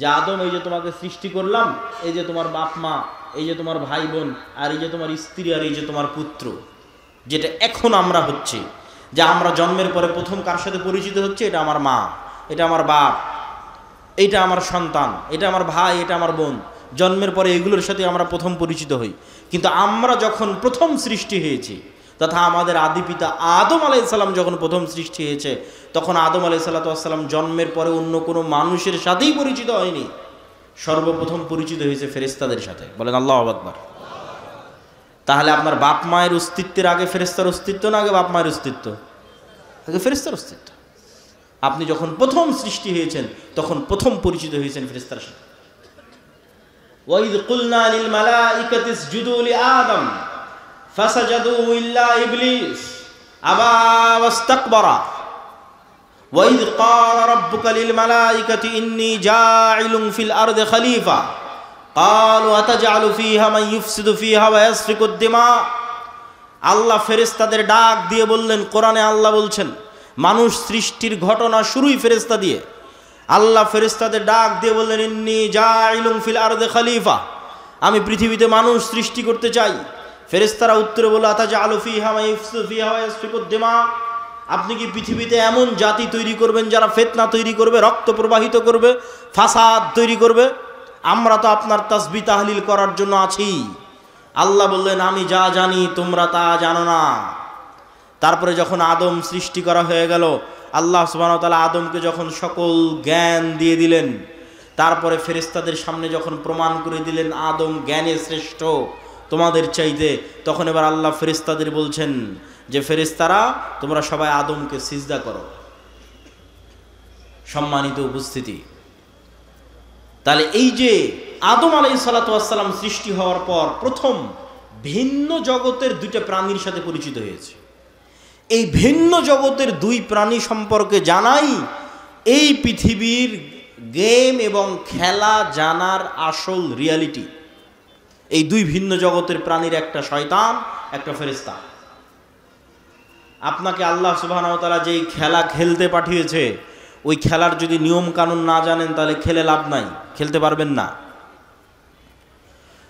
যে আদম, এই যে তোমাকে সৃষ্টি করলাম, এই যে তোমার বাপ মা, এই যে তোমার ভাই বোন, আর এই যে তোমার স্ত্রী, আর এই যে তোমার পুত্র। যেটা এখন আমরা হচ্ছে, যে আমরা জন্মের পরে প্রথম কার সাথে পরিচিত হচ্ছে, এটা আমার মা, এটা আমার বাপ, এটা আমার সন্তান, এটা আমার ভাই, এটা আমার বোন। জন্মের পরে এগুলোর সাথে আমরা প্রথম পরিচিত হই। কিন্তু আমরা যখন প্রথম সৃষ্টি হয়েছি, তথা আমাদের আদি পিতা আদম আলাইহিস সালাম যখন প্রথম সৃষ্টি হয়েছে, তখন আদম আলাইহিস সালাম জন্মের পরে অন্য কোনো মানুষের সাথেই পরিচিত হয়নি। সর্বপ্রথম পরিচিত হয়েছে ফেরেশতাদের সাথে। বলেন আল্লাহু আকবার। তাহলে আপনার বাপ মায়ের অস্তিত্বের আগে ফেরেশতার অস্তিত্ব না আগে বাপ মায়ের অস্তিত্ব? আগে ফেরেশতার অস্তিত্ব। আপনি যখন প্রথম সৃষ্টি হয়েছেন, তখন প্রথম পরিচিত হয়েছেন ফেরেশতার সাথে। ওয়াইদ কুলনা লিল মালাইকাতি ইসজুদু লিআদম ফাসাজাদু ইল্লা ইবলিস আবা ওয়াস্তাকবারা ওয়াইদ ক্বালা রাব্বুকা লিল মালাইকাতি ইন্নী জাইলুন ফিল আরদি খলিফা ক্বালু আতাজআলু ফীহা মান ইউফসিদু ফীহা ওয়া ইয়াসফিকুদ দিমা। আল্লাহ ফেরেশতাদের ডাক দিয়ে বললেন, কোরআনে আল্লাহ বলছেন, মানুষ সৃষ্টির ঘটনা শুরুই ফেরেশতা দিয়ে। আল্লাহ ফেরেশতাদের ডাক দিয়ে বললেন, ইন্নী জাইলুন ফিল আরদি খলিফা, আমি পৃথিবীতে মানুষ সৃষ্টি করতে চাই। ফেরেশতারা উত্তরে বলল, আতাজআলু ফীহা মান ইউফসিদু ফীহা ওয়া ইয়াসফিকুদ দিমা, আপনি কি পৃথিবীতে এমন জাতি তৈরি করবেন যারা ফিতনা তৈরি করবে, রক্ত প্রবাহিত করবে, ফাসাদ তৈরি করবে? আমরা তো আপনার তাসবিহ তাহলিল করার জন্য আছি। আল্লাহ বললেন, আমি যা জানি তোমরা তা জানো না। তারপরে যখন আদম সৃষ্টি করা হয়ে গেল, আল্লাহ সুবহানাহু ওয়া তাআলা আদমকে যখন সকল জ্ঞান দিয়ে দিলেন, তারপরে ফেরেশতাদের সামনে যখন প্রমাণ করে দিলেন আদম জ্ঞানে শ্রেষ্ঠ তোমাদের চাইতে, তখন এবার আল্লাহ ফেরেশতাদের বলছেন যে, ফেরেশতারা তোমরা সবাই আদমকে সিজদা করো। সম্মানিত উপস্থিতি, তাহলে এই যে আদম আলাইহিস সালাতু ওয়াস সালাম সৃষ্টি হওয়ার পর প্রথম ভিন্ন জগতের দুইটা প্রাণীর সাথে পরিচিত হয়েছে। এই ভিন্ন জগতের দুই প্রাণী সম্পর্কে জানাই এই পৃথিবীর গেম এবং খেলা জানার আসল রিয়ালিটি। এই দুই ভিন্ন জগতের প্রাণীর, একটা শয়তান, একটা ফেরেশতা। আপনাকে আল্লাহ সুবহানাহু ওয়া তাআলা যেই খেলা খেলতে পাঠিয়েছে, ওই খেলার যদি নিয়ম কানুন না জানেন তাহলে খেলে লাভ নাই, খেলতে পারবেন না।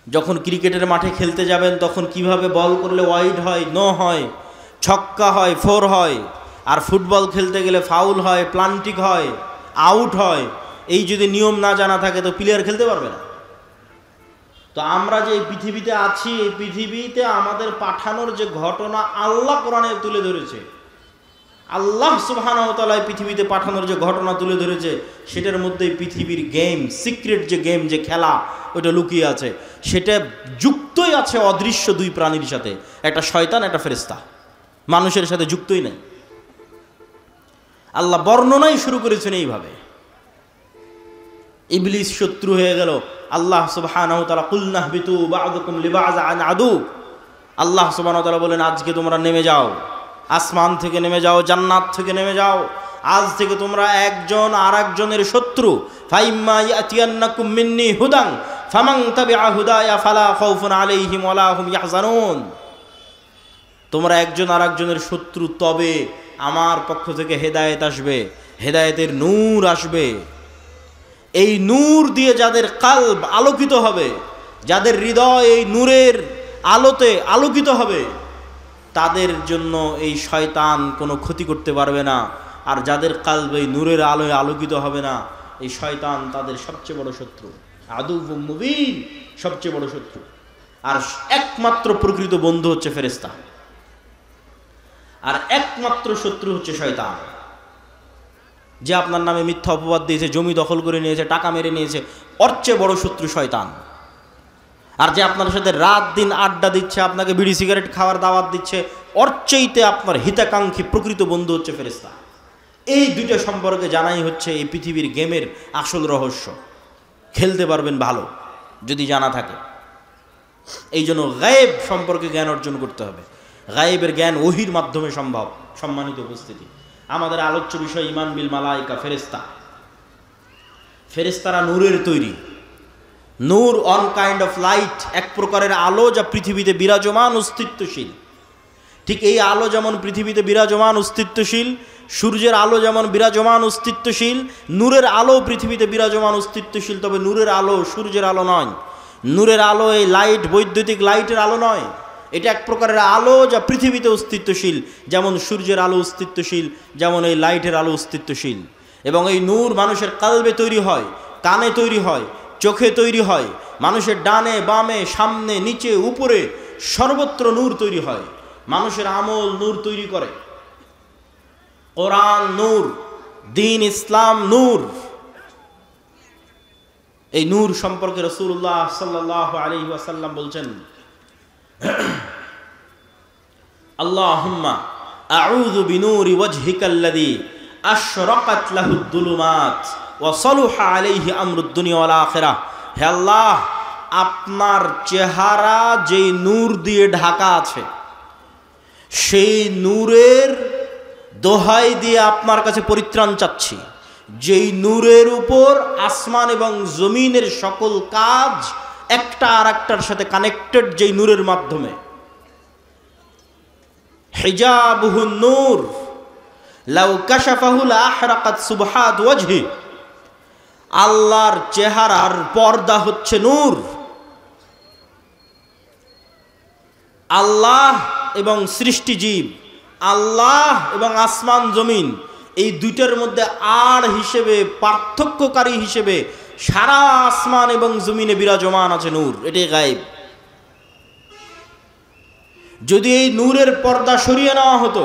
যখন ক্রিকেটের মাঠে খেলতে যাবেন তখন কিভাবে বল করলে ওয়াইড হয়, নো হয়, ছক্কা হয়, ফোর হয়, আর ফুটবল খেলতে গেলে ফাউল হয়, প্লান্টিক হয়, আউট হয়, এই যদি নিয়ম না জানা থাকে তো প্লেয়ার খেলতে পারবে না। তো আমরা যে পৃথিবীতে আছি, এই পৃথিবীতে আমাদের পাঠানোর যে ঘটনা আল্লাহ কোরআনে তুলে ধরেছে, আল্লাহ সুবহানাহু ওয়া তাআলা পৃথিবীতে পাঠানোর যে ঘটনা তুলে ধরেছে, সেটার মধ্যে পৃথিবীর গেম, সিক্রেট যে গেম, যে খেলা, ওটা লুকিয়ে আছে। সেটা যুক্তই আছে অদৃশ্য দুই প্রাণীর সাথে, একটা শয়তান, একটা ফেরেশতা। মানুষের সাথে যুক্তই নাই। আল্লাহ বর্ণনাই শুরু করেছেন এইভাবে। ইবলিস শত্রু হয়ে গেল। আল্লাহ সুবহানাহু ওয়া তাআলা কুলনা বিতু বা'দুকুম লিবা'যিন আদু। আল্লাহ সুবহানাহু ওয়া তাআলা বলেন, আজকে তোমরা নেমে যাও, আসমান থেকে নেমে যাও, জান্নাত থেকে নেমে যাও। আজ থেকে তোমরা একজন আর একজনের শত্রু। ফাইম্মা ইয়াতিয়ান্নাকুম মিন্নি হুদান ফামান তাবিআ হুদায়া ফালা খাউফুন আলাইহিম ওয়ালা হুম ইয়াহজানুন। তোমরা একজন আর একজনের শত্রু, তবে আমার পক্ষ থেকে হেদায়েত আসবে, হেদায়েতের নূর আসবে। এই নূর দিয়ে যাদের কালব আলোকিত হবে, যাদের হৃদয় এই নূরের আলোতে আলোকিত হবে, তাদের জন্য এই শয়তান কোনো ক্ষতি করতে পারবে না। আর যাদের কালব এই নূরের আলোয় আলোকিত হবে না, এই শয়তান তাদের সবচেয়ে বড় শত্রু, আদুউম মুবিন, সবচেয়ে বড় শত্রু। আর একমাত্র প্রকৃত বন্ধু হচ্ছে ফেরেশতা, আর একমাত্র শত্রু হচ্ছে শয়তান। যে আপনার নামে মিথ্যা অপবাদ দিয়েছে, জমি দখল করে নিয়েছে, টাকা মেরে নিয়েছে, ওর চেয়ে বড় শত্রু শয়তান। আর যে আপনার সাথে রাত দিন আড্ডা দিচ্ছে, আপনাকে বিড়ি সিগারেট খাওয়ার দাওয়াত দিচ্ছে, ওর চাইতে আপনার হিতাকাঙ্ক্ষী প্রকৃত বন্ধু হচ্ছে ফেরেশতা। এই দুইটা সম্পর্কে জানাই হচ্ছে এই পৃথিবীর গেমের আসল রহস্য। খেলতে পারবেন ভালো যদি জানা থাকে। এই জন্য গায়েব সম্পর্কে জ্ঞান অর্জন করতে হবে। গায়েবের জ্ঞান ওহির মাধ্যমে সম্ভব। সম্মানিত উপস্থিতি, আমাদের আলোচ্য বিষয় ঈমান বিল মালায়েকা, ফেরেশতা। ফেরেশতারা নূরের তৈরি। নূর অন কাইন্ড অফ লাইট, এক প্রকারের আলো যা পৃথিবীতে বিরাজমান, অস্তিত্বশীল। ঠিক এই আলো যেমন পৃথিবীতে বিরাজমান, অস্তিত্বশীল, সূর্যের আলো যেমন বিরাজমান, অস্তিত্বশীল, নূরের আলো পৃথিবীতে বিরাজমান, অস্তিত্বশীল। তবে নূরের আলো সূর্যের আলো নয়। নূরের আলো এই লাইট, বৈদ্যুতিক লাইটের আলো নয়। এটা এক প্রকারের আলো যা পৃথিবীতে অস্তিত্বশীল, যেমন সূর্যের আলো অস্তিত্বশীল, যেমন এই লাইটের আলো অস্তিত্বশীল। এবং এই নূর মানুষের কালবে তৈরি হয়, কানে তৈরি হয়, চোখে তৈরি হয়, মানুষের ডানে বামে, সামনে নিচে উপরে সর্বত্র নূর তৈরি হয়। মানুষের আমল নূর তৈরি করে। কোরআন নূর, দ্বীন ইসলাম নূর। এই নূর সম্পর্কে রাসূলুল্লাহ সাল্লাল্লাহু আলাইহি ওয়াসাল্লাম বলছেন, আল্লাহুম্মা আউযু বিনূরি ওয়াজহিকাল্লাযী আশরাকাত লাহুদ দুলুমাত ওয়া সালুহা আলাইহি আমরুদ দুনিয়া ওয়াল আখিরাহ। হে আল্লাহ, আপনার চেহারা যেই নূর দিয়ে ঢাকা আছে, সেই নূরের দোহাই দিয়ে আপনার কাছে পরিত্রাণ চাচ্ছি, যেই নূরের উপর আসমান এবং জমিনের সকল কাজ একটা আর একটার সাথে কানেক্টেড, যেই নূরের মাধ্যমে। হিজাবুহু নূর লাউ কাশাফাহু লা আহরাকাত সুবহাত ওয়াজহি। আল্লাহর চেহারার পর্দা হচ্ছে নূর। আল্লাহ এবং সৃষ্টিজীব, আল্লাহ এবং আসমান জমিন, এই দুইটার মধ্যে আর হিসেবে, পার্থক্যকারী হিসেবে সারা আসমান এবং জমিনে বিরাজমান আছে নূর। এটাই গায়েব। যদি এই নূরের পর্দা সরিয়ে নেওয়া হতো,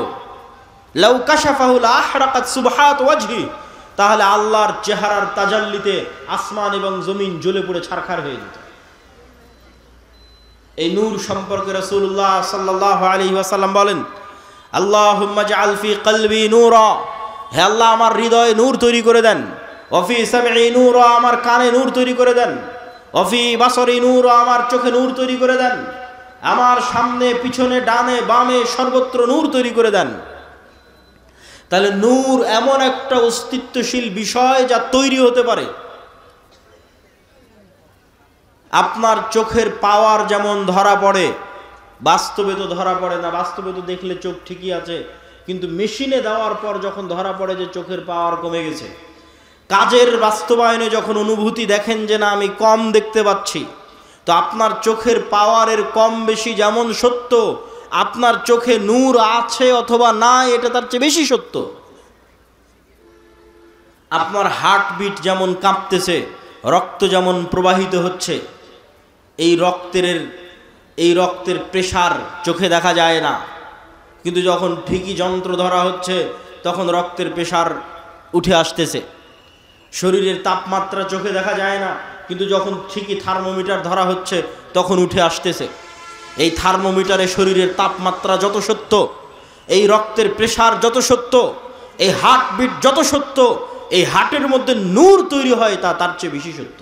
লাউ কাশাফাহু লা আহরাকাত সুবহাত ওয়াজহি, তাহলে আল্লাহর চেহারার তাজাল্লিতে আসমান এবং জমিন জ্বলে পড়ে ছারখার হয়ে যেত। এই নূর সম্পর্কে রাসূলুল্লাহ সাল্লাল্লাহু আলাইহি ওয়াসাল্লাম বলেন, আল্লাহুম্মা জাআল ফি কলবি নূরা। হে আল্লাহ, আমার হৃদয়ে নূর তৈরি করে দেন। অফি সামঈ নূর, আমার কানে নূর তৈরি করে দেন। অফি বাসরি নূর, আমার চোখে নূর তৈরি করে দেন। আমার সামনে পিছনে ডানে বামে সর্বত্র নূর তৈরি করে দেন। তাহলে নূর এমন একটা অস্তিত্বশীল বিষয় যা তৈরি হতে পারে। আপনার চোখের পাওয়ার যেমন ধরা পড়ে, বাস্তবে তো ধরা পড়ে না, বাস্তবে তো দেখলে চোখ ঠিকই আছে, কিন্তু মেশিনে দেওয়ার পর যখন ধরা পড়ে যে চোখের পাওয়ার কমে গেছে, কাজের বাস্তবায়নে যখন অনুভূতি দেখেন যে না আমি কম দেখতে পাচ্ছি, তো আপনার চোখের পাওয়ারের কম বেশি যেমন সত্য, আপনার চোখে নূর আছে অথবা না এটা তার চেয়ে বেশি সত্য। আপনার হার্টবিট যেমন কাঁপতেছে, রক্ত যেমন প্রবাহিত হচ্ছে, এই রক্তের প্রেসার চোখে দেখা যায় না, কিন্তু যখন ঠিকই যন্ত্র ধরা হচ্ছে তখন রক্তের প্রেসার উঠে আসতেছে। শরীরের তাপমাত্রা চোখে দেখা যায় না, কিন্তু যখন ঠিকই থার্মোমিটার ধরা হচ্ছে তখন উঠে আসতেছে। এই থার্মোমিটারে শরীরের তাপমাত্রা যত সত্য, এই রক্তের প্রেসার যত সত্য, এই হার্টবিট যত সত্য, এই হার্টের মধ্যে নূর তৈরি হয় তার চেয়ে বেশি সত্য।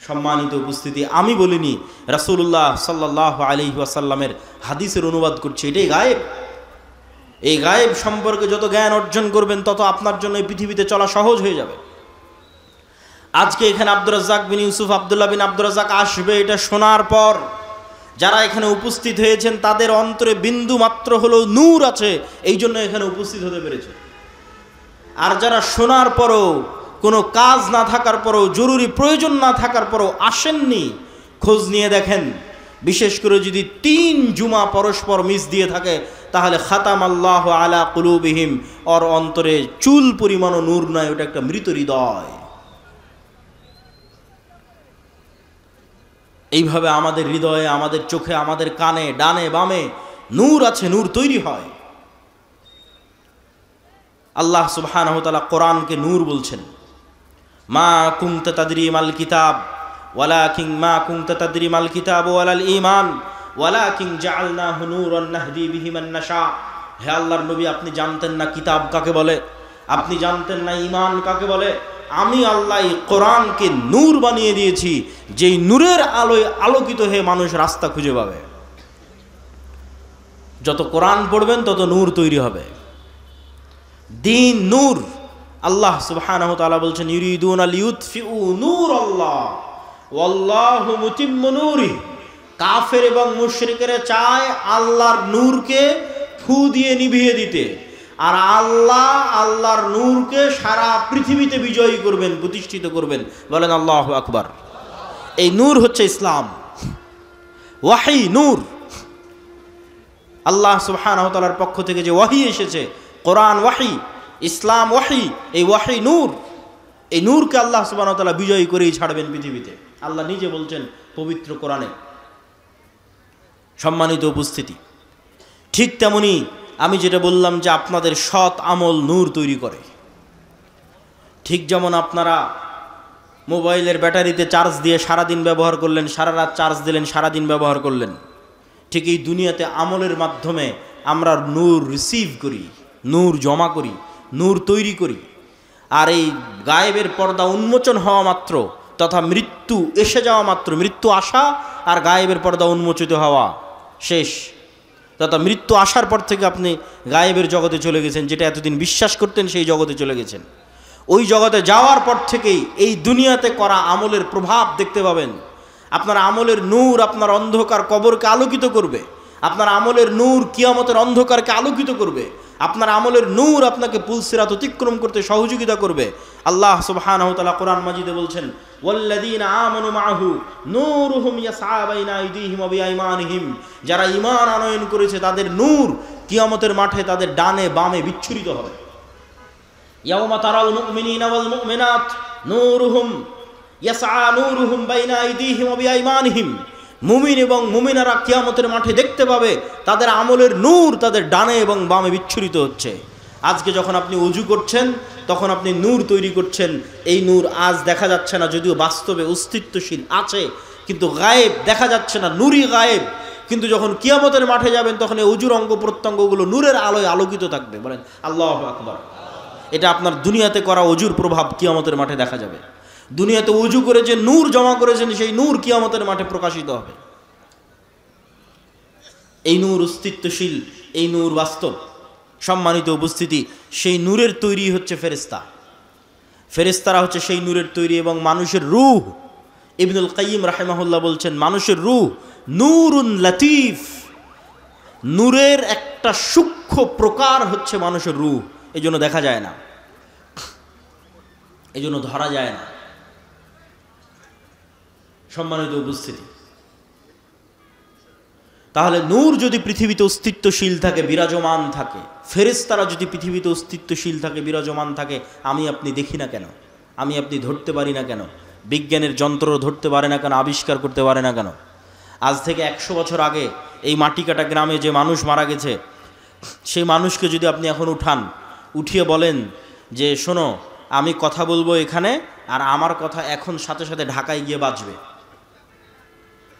সম্মানিত উপস্থিতি, আমি বলিনি, রাসূলুল্লাহ সাল্লাল্লাহু আলাইহি ওয়াসাল্লামের হাদিসের অনুবাদ করছি। এটাই গায়েব। এই গায়েব সম্পর্কে যত জ্ঞান অর্জন করবেন তত আপনার জন্য এই পৃথিবীতে চলা সহজ হয়ে যাবে। আজকে এখানে আব্দুর রাজ্জাক বিন ইউসুফ, আব্দুল্লাহ বিন আব্দুর রাজ্জাক আসবে, এটা শোনার পর যারা এখানে উপস্থিত হয়েছেন তাদের অন্তরে বিন্দু মাত্র হলেও নূর আছে, এই জন্য এখানে উপস্থিত হতে পেরেছে। আর যারা শোনার পরও, কোনো কাজ না থাকার পরও, জরুরি প্রয়োজন না থাকার পরও আসেননি, খোঁজ নিয়ে দেখেন, বিশেষ করে যদি 3 জুমা পরস্পর মিস দিয়ে থাকে, তাহলে খাতামাল্লাহু আলা কুলুবিহিম, ওর অন্তরে চুল পরিমাণও নূর নয়, ওটা একটা মৃত হৃদয়। এইভাবে আমাদের হৃদয়ে, আমাদের চোখে, আমাদের কানে, ডানে বামে নূর আছে, নূর তৈরি হয়। আল্লাহ সুবহানাহু ওয়া তাআলা কোরআনকে নূর বলছেন। মা কুনতা তাদরি মাল কিতাব ওয়ালাকিন মা কুনতা তাদরি মাল কিতাব ওয়ালাল ঈমান ওয়ালাকিন জাআলনাহু নূরান নাহদি বিহি মান নাশা। হে আল্লাহর নবী, আপনি জানতেন না কিতাব কাকে বলে, আপনি জানতেন না ঈমান কাকে বলে। আমি আল্লাহ এই কোরআনকে নূর বানিয়ে দিয়েছি, যেই নূরের আলোয় আলোকিত হয়ে মানুষ রাস্তা খুঁজে পাবে। যত কোরআন পড়বেন তত নূর তৈরি হবে। দিন নূর। আল্লাহ সুবহানাহু ওয়া তাআলা বলছেন, ইউরিদুনা লিইউতফিউ নূরাল্লাহ ওয়াল্লাহু মুতিম্মু নূরিহি। কাফের এবং মুশরিকেরা চায় আল্লাহর নূরকে ফু দিয়ে নিভিয়ে দিতে, আর আল্লাহর নূরকে সারা পৃথিবীতে বিজয়ী করবেন, প্রতিষ্ঠিত করবেন। বলেন আল্লাহু আকবার। এই নূর হচ্ছে ইসলাম। ওয়াহী নূর। আল্লাহ সুবহানাহু ওয়া তাআলার পক্ষ থেকে যে ওয়াহী এসেছে, কোরআন ওয়াহী, ইসলাম ওয়াহী, এই ওয়াহী নূর। এই নূরকে আল্লাহ সুবহানাহু ওয়া তাআলা বিজয়ী করেই ছাড়বেন পৃথিবীতে। আল্লাহ নিজে বলছেন পবিত্র কোরআনে। সম্মানিত উপস্থিতি, ঠিক তেমনি আমি যেটা বললাম যে আপনাদের সৎ আমল নূর তৈরি করে। ঠিক যেমন আপনারা মোবাইলের ব্যাটারিতে চার্জ দিয়ে সারাদিন ব্যবহার করলেন, সারা রাত চার্জ দিলেন, সারাদিন ব্যবহার করলেন, ঠিক এই দুনিয়াতে আমলের মাধ্যমে আমরা নূর রিসিভ করি, নূর জমা করি, নূর তৈরি করি। আর এই গায়েবের পর্দা উন্মোচন হওয়া মাত্র, তথা মৃত্যু এসে যাওয়া মাত্র, মৃত্যু আসা আর গায়েবের পর্দা উন্মোচিত হওয়া শেষ। তথা মৃত্যু আসার পর থেকে আপনি গায়েবের জগতে চলে গেছেন, যেটা এতদিন বিশ্বাস করতেন সেই জগতে চলে গেছেন। ওই জগতে যাওয়ার পর থেকেই এই দুনিয়াতে করা আমলের প্রভাব দেখতে পাবেন। আপনার আমলের নূর আপনার অন্ধকার কবরকে আলোকিত করবে, আপনার আমলের নূর কিয়ামতের অন্ধকারকে আলোকিত করবে, আপনার আমলের নূর আপনাকে পুলসিরাত অতিক্রম করতে সহযোগিতা করবে। আল্লাহ সুবহানাহু ওয়া তাআলা কোরআন মাজিদে বলছেন, ওয়াল্লাযীনা আমানু মাআহু নূরুহুম ইয়াসআ বাইনা আইদিহিম ওয়া বিআইমানিহিম। যারা ঈমান আনয়ন করেছে তাদের নূর কিয়ামতের মাঠে তাদের ডানে বামে বিচ্ছুরিত হবে। ইয়াওমা তারাল মুমিনিনা ওয়াল মুমিনাত নূরুহুম ইয়াসআ নূরুহুম বাইনা আইদিহিম ওয়া বিআইমানিহিম। মুমিন এবং মুমিনারা কিয়ামতের মাঠে দেখতে পাবে তাদের আমলের নূর তাদের ডানে এবং বামে বিচ্ছুরিত হচ্ছে। আজকে যখন আপনি ওযু করছেন তখন আপনি নূর তৈরি করছেন। এই নূর আজ দেখা যাচ্ছে না, যদিও বাস্তবে অস্তিত্বশীল আছে, কিন্তু গায়েব দেখা যাচ্ছে না, নূরই গায়েব। কিন্তু যখন কিয়ামতের মাঠে যাবেন তখন এই ওযুর অঙ্গ প্রত্যঙ্গগুলো নূরের আলোয় আলোকিত থাকবে। বলেন আল্লাহু আকবার। এটা আপনার দুনিয়াতে করা অজুর প্রভাব কিয়ামতের মাঠে দেখা যাবে। দুনিয়াতে অজু করে যে নূর জমা করেছেন সেই নূর কিয়ামতের মাঠে প্রকাশিত হবে। এই নূর অস্তিত্বশীল, এই নূর বাস্তব। সম্মানিত উপস্থিতি, সেই নূরের তৈরি হচ্ছে ফেরেশতা। ফেরেশতারা হচ্ছে সেই নূরের তৈরি। এবং মানুষের রূহ, ইবনুল কাইয়িম রাহিমাহুল্লাহ বলছেন, মানুষের রূহ নূরুন লতিফ, নূরের একটা সূক্ষ্ম প্রকার হচ্ছে মানুষের রূহ। এই জন্য দেখা যায় না, এই জন্য ধরা যায় না। সম্মানিত উপস্থিতি, তাহলে নূর যদি পৃথিবীতে অস্তিত্বশীল থাকে, বিরাজমান থাকে, ফেরেশতারা যদি পৃথিবীতে অস্তিত্বশীল থাকে, বিরাজমান থাকে, আমি আপনি দেখি না কেন? আমি আপনি ধরতে পারি না কেন? বিজ্ঞানের যন্ত্র ধরতে পারে না কেন? আবিষ্কার করতে পারে না কেন? আজ থেকে 100 বছর আগে এই মাটিকাটা গ্রামে যে মানুষ মারা গেছে, সেই মানুষকে যদি আপনি এখন উঠিয়ে বলেন যে শোনো, আমি কথা বলবো এখানে, আর আমার কথা এখন সাথে সাথে ঢাকায় গিয়ে বাজবে।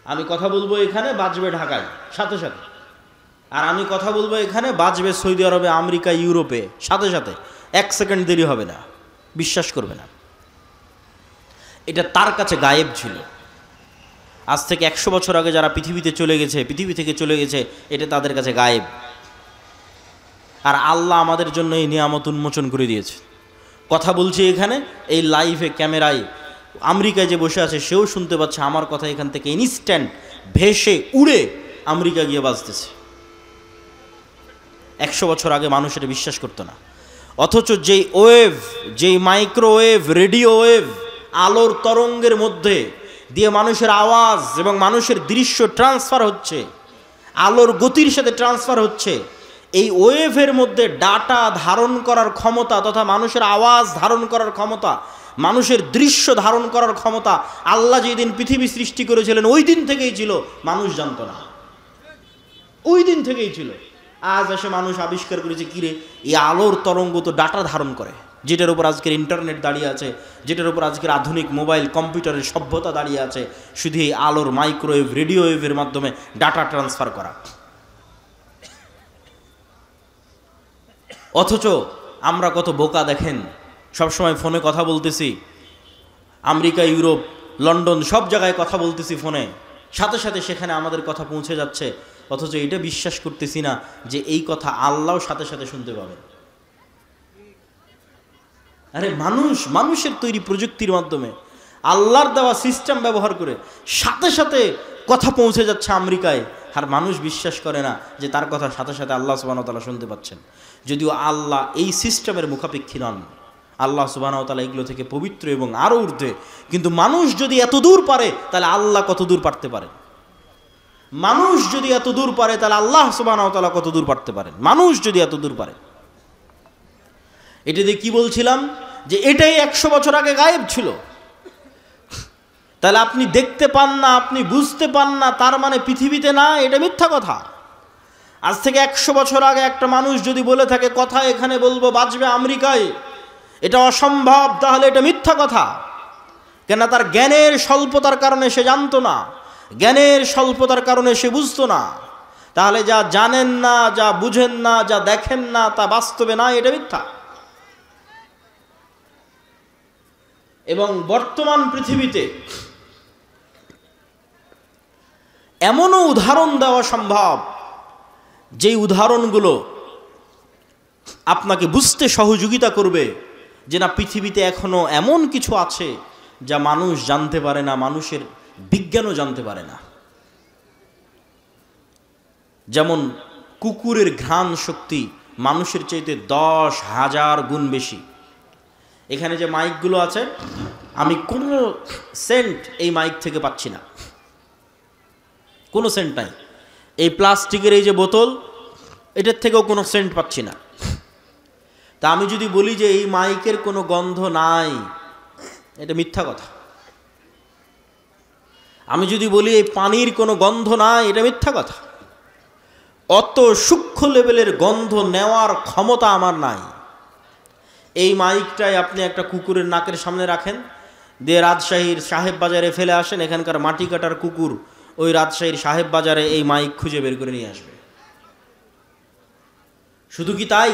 আমি কথা বলবো এখানে, বাজবে ঢাকায় সাথে সাথে, আর আমি কথা বলবো এখানে, বাজবে সৌদি আরবে, আমেরিকা, ইউরোপে সাথে সাথে, 1 সেকেন্ড দেরি হবে না। বিশ্বাস করবে না। এটা তার কাছে গায়েব ছিল। আজ থেকে 100 বছর আগে যারা পৃথিবীতে চলে গেছে, পৃথিবী থেকে চলে গেছে, এটা তাদের কাছে গায়েব। আর আল্লাহ আমাদের জন্য এই নিয়ামত উন্মোচন করে দিয়েছে। কথা বলছি এখানে, এই লাইভে ক্যামেরায় আমেরিকায় যে বসে আছে সেও শুনতে পাচ্ছে আমার কথা এখান থেকে ইনস্ট্যান্ট ভেসে উড়ে আমেরিকা গিয়ে বাজতেছে। 100 বছর আগে মানুষ এটা বিশ্বাস করতো না। অথচ যেই ওয়েভ, যেই মাইক্রোওয়েভ, রেডিও ওয়েভ, আলোর তরঙ্গের মধ্যে দিয়ে মানুষের আওয়াজ এবং মানুষের দৃশ্য ট্রান্সফার হচ্ছে, আলোর গতির সাথে ট্রান্সফার হচ্ছে, এই ওয়েভের মধ্যে ডাটা ধারণ করার ক্ষমতা তথা মানুষের আওয়াজ ধারণ করার ক্ষমতা, মানুষের দৃশ্য ধারণ করার ক্ষমতা আল্লাহ যেদিন পৃথিবী সৃষ্টি করেছিলেন ওই দিন থেকেই ছিল, মানুষ জানতো না, ওই দিন থেকেই ছিল। আজ এসে মানুষ আবিষ্কার করেছে, কিরে এই আলোর তরঙ্গ তো ডাটা ধারণ করে, যেটার উপর আজকের ইন্টারনেট দাঁড়িয়ে আছে, যেটার উপর আজকের আধুনিক মোবাইল কম্পিউটারের সভ্যতা দাঁড়িয়ে আছে, শুধু এই আলোর মাইক্রোওয়েভ, রেডিও ওয়েভের মাধ্যমে ডাটা ট্রান্সফার করা। অথচ আমরা কত বোকা দেখেন, সবসময় ফোনে কথা বলতেছি, আমেরিকা, ইউরোপ, লন্ডন সব জায়গায় কথা বলতেছি ফোনে, সাথে সাথে সেখানে আমাদের কথা পৌঁছে যাচ্ছে। অথচ এটা বিশ্বাস করতেছি না যে এই কথা আল্লাহও সাথে সাথে শুনতে পাবে। আরে মানুষের তৈরি প্রযুক্তির মাধ্যমে, আল্লাহর দেওয়া সিস্টেম ব্যবহার করে সাথে সাথে কথা পৌঁছে যাচ্ছে আমেরিকায়, আর মানুষ বিশ্বাস করে না যে তার কথা সাথে সাথে আল্লাহ সুবহানাহু ওয়া তাআলা শুনতে পাচ্ছেন। যদিও আল্লাহ এই সিস্টেমের মুখাপেক্ষী নন, আল্লাহ সুবহানাহু ওয়া তাআলা এগুলো থেকে পবিত্র এবং আরও ঊর্ধ্বে। কিন্তু মানুষ যদি এত দূর পারে তাহলে আল্লাহ কত দূর পারতে পারেন? মানুষ যদি এত দূর পারে তাহলে আল্লাহ সুবহানাহু ওয়া তাআলা কত দূর পারতে পারেন? মানুষ যদি এত দূর পারে। এটা দিয়ে কি বলছিলাম? যে এটাই 100 বছর আগে গায়েব ছিল। তাহলে আপনি দেখতে পান না, আপনি বুঝতে পান না, তার মানে পৃথিবীতে না, এটা মিথ্যা কথা। আজ থেকে 100 বছর আগে একটা মানুষ যদি বলে থাকে কথা এখানে বলবো, বাজবে আমেরিকায়, এটা অসম্ভব, তাহলে এটা মিথ্যা কথা। কেন? তার জ্ঞানের স্বল্পতার কারণে সে জানতো না, জ্ঞানের স্বল্পতার কারণে সে বুঝতো না। তাহলে যা জানেন না, যা বুঝেন না, যা দেখেন না, তা বাস্তবে না, এটা মিথ্যা। এবং বর্তমান পৃথিবীতে এমনও উদাহরণ দেওয়া সম্ভব, যেই উদাহরণগুলো আপনাকে বুঝতে সহযোগিতা করবে যে না, পৃথিবীতে এখনো এমন কিছু আছে যা মানুষ জানতে পারে না, মানুষের বিজ্ঞানও জানতে পারে না। যেমন কুকুরের ঘ্রাণ শক্তি মানুষের চাইতে 10,000 গুণ বেশি। এখানে যে মাইকগুলো আছে, আমি কোনো সেন্ট এই মাইক থেকে পাচ্ছি না, কোনো সেন্ট নাই। এই প্লাস্টিকের এই যে বোতল, এটার থেকেও কোনো সেন্ট পাচ্ছি না। তা আমি যদি বলি যে এই মাইকের কোনো গন্ধ নাই, এটা মিথ্যা কথা। আমি যদি বলি এই পানির কোনো গন্ধ নাই, এটা মিথ্যা কথা। অত সূক্ষ্ম লেভেলের গন্ধ নেওয়ার ক্ষমতা আমার নাই। এই মাইকটাই আপনি একটা কুকুরের নাকের সামনে রাখেন, দিয়ে রাজশাহীর সাহেব বাজারে ফেলে আসেন, এখানকার মাটি কাটার কুকুর ওই রাজশাহীর সাহেব বাজারে এই মাইক খুঁজে বের করে নিয়ে আসবে। শুধু কি তাই?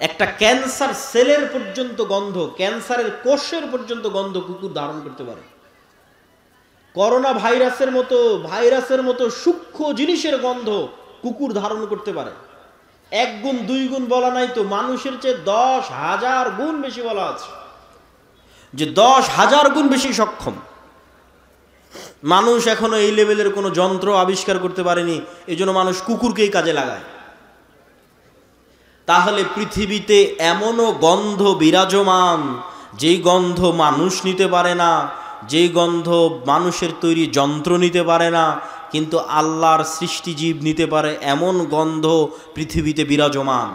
একটা ক্যান্সার সেলের পর্যন্ত গন্ধ, ক্যান্সারের কোষের পর্যন্ত গন্ধ কুকুর ধারণ করতে পারে। করোনা ভাইরাসের মতো সূক্ষ্ম জিনিসের গন্ধ কুকুর ধারণ করতে পারে। 1 গুণ 2 গুণ বলা নাই তো, মানুষের চেয়ে 10,000 গুণ বেশি বলা আছে, যে 10,000 গুণ বেশি সক্ষম। মানুষ এখনো এই লেভেলের কোনো যন্ত্র আবিষ্কার করতে পারেনি, এই জন্য মানুষ কুকুরকেই কাজে লাগায়। তাহলে পৃথিবীতে এমনও গন্ধ বিরাজমান, যেই গন্ধ মানুষ নিতে পারে না, যেই গন্ধ মানুষের তৈরি যন্ত্র নিতে পারে না, কিন্তু আল্লাহর সৃষ্টিজীব নিতে পারে, এমন গন্ধ পৃথিবীতে বিরাজমান।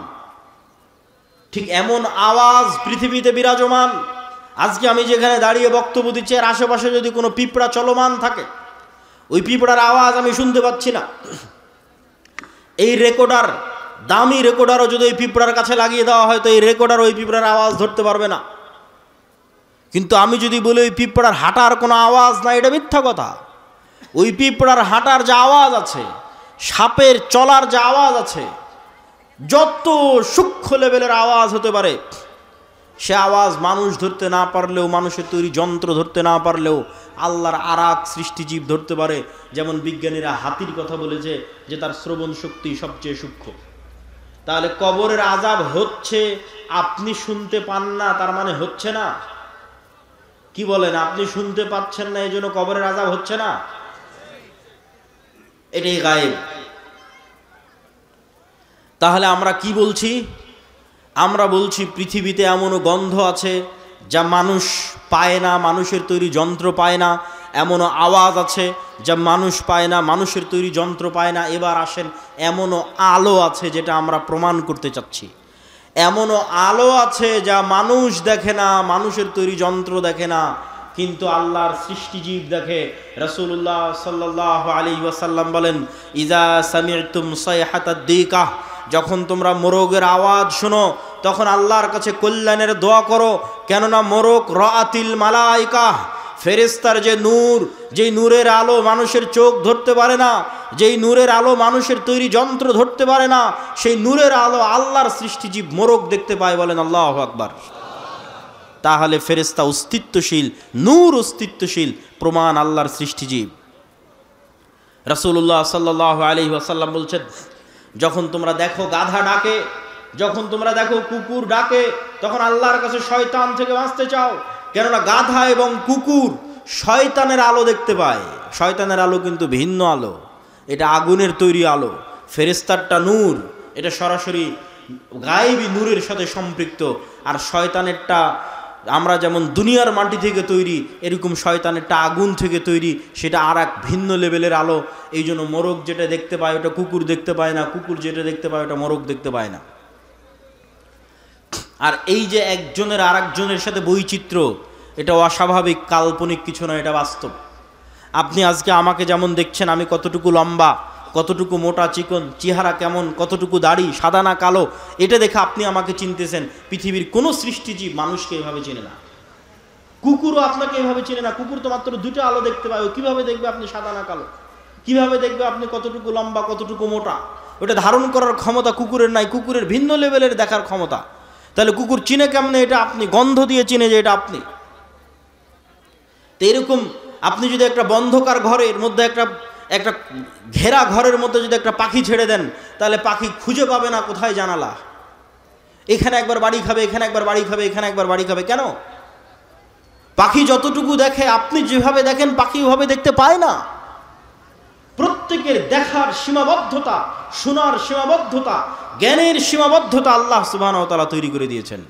ঠিক এমন আওয়াজ পৃথিবীতে বিরাজমান। আজকে আমি যেখানে দাঁড়িয়ে বক্তব্য দিচ্ছি, এর আশেপাশে যদি কোনো পিঁপড়া চলমান থাকে, ওই পিঁপড়ার আওয়াজ আমি শুনতে পাচ্ছি না। এই রেকর্ডার, দামি রেকর্ডারও যদি ওই পিঁপড়ার কাছে লাগিয়ে দেওয়া হয়, তো এই রেকর্ডার ওই পিঁপড়ার আওয়াজ ধরতে পারবে না। কিন্তু আমি যদি বলি ওই পিঁপড়ার হাঁটার কোনো আওয়াজ না, এটা মিথ্যা কথা। ওই পিঁপড়ার হাঁটার যে আওয়াজ আছে, সাপের চলার যে আওয়াজ আছে, যত সূক্ষ্ম লেভেলের আওয়াজ হতে পারে, সে আওয়াজ মানুষ ধরতে না পারলেও, মানুষের তৈরি যন্ত্র ধরতে না পারলেও আল্লাহর আরাক সৃষ্টিজীব ধরতে পারে। যেমন বিজ্ঞানীরা হাতির কথা বলেছে যে তার শ্রবণ শক্তি সবচেয়ে সূক্ষ্ম। তাহলে কবরের আযাব হচ্ছে, আপনি শুনতে পান না, তার মানে হচ্ছে না? কি বলেন? আপনি শুনতে পাচ্ছেন না, এই জন্য কবরের আযাব হচ্ছে না? এটাই গায়েব। তাহলে আমরা কি বলছি? আমরা বলছি পৃথিবীতে এমনও গন্ধ আছে যা মানুষ পায় না, মানুষের তৈরি যন্ত্র পায় না। এমনও আওয়াজ আছে যা মানুষ পায় না, মানুষের তৈরি যন্ত্র পায় না। এবার আসেন, এমনও আলো আছে যেটা আমরা প্রমাণ করতে চাচ্ছি। এমনও আলো আছে যা মানুষ দেখে না, মানুষের তৈরি যন্ত্র দেখে না, কিন্তু আল্লাহর সৃষ্টিজীব দেখে। রাসূলুল্লাহ সাল্লাল্লাহু আলাইহি ওয়াসাল্লাম বলেন, ইজা সামি'তুম সাইহাতাদ দিকাহ, যখন তোমরা মোরগের আওয়াজ শোনো, তখন আল্লাহর কাছে কল্যাণের দোয়া করো। কেননা মোরগ রাআতিল মালাইকা, ফেরেশতার যে নূর, যেই নূরের আলো মানুষের চোখ ধরতে পারে না, যেই নূরের আলো মানুষের তৈরি যন্ত্র ধরতে পারে না, সেই নূরের আলো আল্লাহর সৃষ্টিজীব মোরগ দেখতে পায়। বলেন আল্লাহু আকবার। তাহলে ফেরেশতা অস্তিত্বশীল, নূর অস্তিত্বশীল, প্রমাণ আল্লাহর সৃষ্টিজীব। রাসূলুল্লাহ সাল্লাল্লাহু আলাইহি ওয়াসাল্লাম বলছেন, যখন তোমরা দেখো গাধা ডাকে, যখন তোমরা দেখো কুকুর ডাকে, তখন আল্লাহর কাছে শয়তান থেকে বাঁচতে চাও। কেননা গাধা এবং কুকুর শয়তানের আলো দেখতে পায়। শয়তানের আলো কিন্তু ভিন্ন আলো, এটা আগুনের তৈরি আলো। ফেরেশতারটা নূর, এটা সরাসরি গায়েবী নূরের সাথে সম্পৃক্ত। আর শয়তানেরটা আমরা যেমন দুনিয়ার মাটি থেকে তৈরি, এরকম শয়তানেরটা আগুন থেকে তৈরি, সেটা আর এক ভিন্ন লেভেলের আলো। এই জন্য মোরগ যেটা দেখতে পায় ওটা কুকুর দেখতে পায় না, কুকুর যেটা দেখতে পায় ওটা মোরগ দেখতে পায় না। আর এই যে একজনের আর একজনের সাথে বৈচিত্র্য, এটা অস্বাভাবিক কাল্পনিক কিছু না, এটা বাস্তব। আপনি আজকে আমাকে যেমন দেখছেন, আমি কতটুকু লম্বা, কতটুকু মোটা চিকন, চেহারা কেমন, কতটুকু দাড়ি, সাদা না কালো, এটা দেখে আপনি আমাকে চিনতেছেন। পৃথিবীর কোনো সৃষ্টিজীব মানুষকে এভাবে চেনে না। কুকুরও আপনাকে এভাবে চেনে না। কুকুর তো মাত্র 2টা আলো দেখতে পায়, ও কিভাবে দেখবে আপনি সাদা না কালো? কিভাবে দেখবে আপনি কতটুকু লম্বা, কতটুকু মোটা? ওটা ধারণ করার ক্ষমতা কুকুরের নাই। কুকুরের ভিন্ন লেভেলের দেখার ক্ষমতা। তাহলে কুকুর চিনে কেমনে এটা আপনি? গন্ধ দিয়ে চিনে যে এটা আপনি। তো এরকম আপনি যদি একটা বন্ধকার ঘরের মধ্যে, একটা ঘেরা ঘরের মধ্যে যদি একটা পাখি ছেড়ে দেন, তাহলে পাখি খুঁজে পাবে না কোথায় জানালা। এখানে একবার বাড়ি খাবে, এখানে একবার বাড়ি খাবে, এখানে একবার বাড়ি খাবে। কেন? পাখি যতটুকু দেখে, আপনি যেভাবে দেখেন পাখি ওভাবে দেখতে পায় না। প্রত্যেকের দেখার সীমাবদ্ধতা, শোনার সীমাবদ্ধতা, জ্ঞানের সীমাবদ্ধতা আল্লাহ সুবহানাহু ওয়া তাআলা তৈরি করে দিয়েছেন।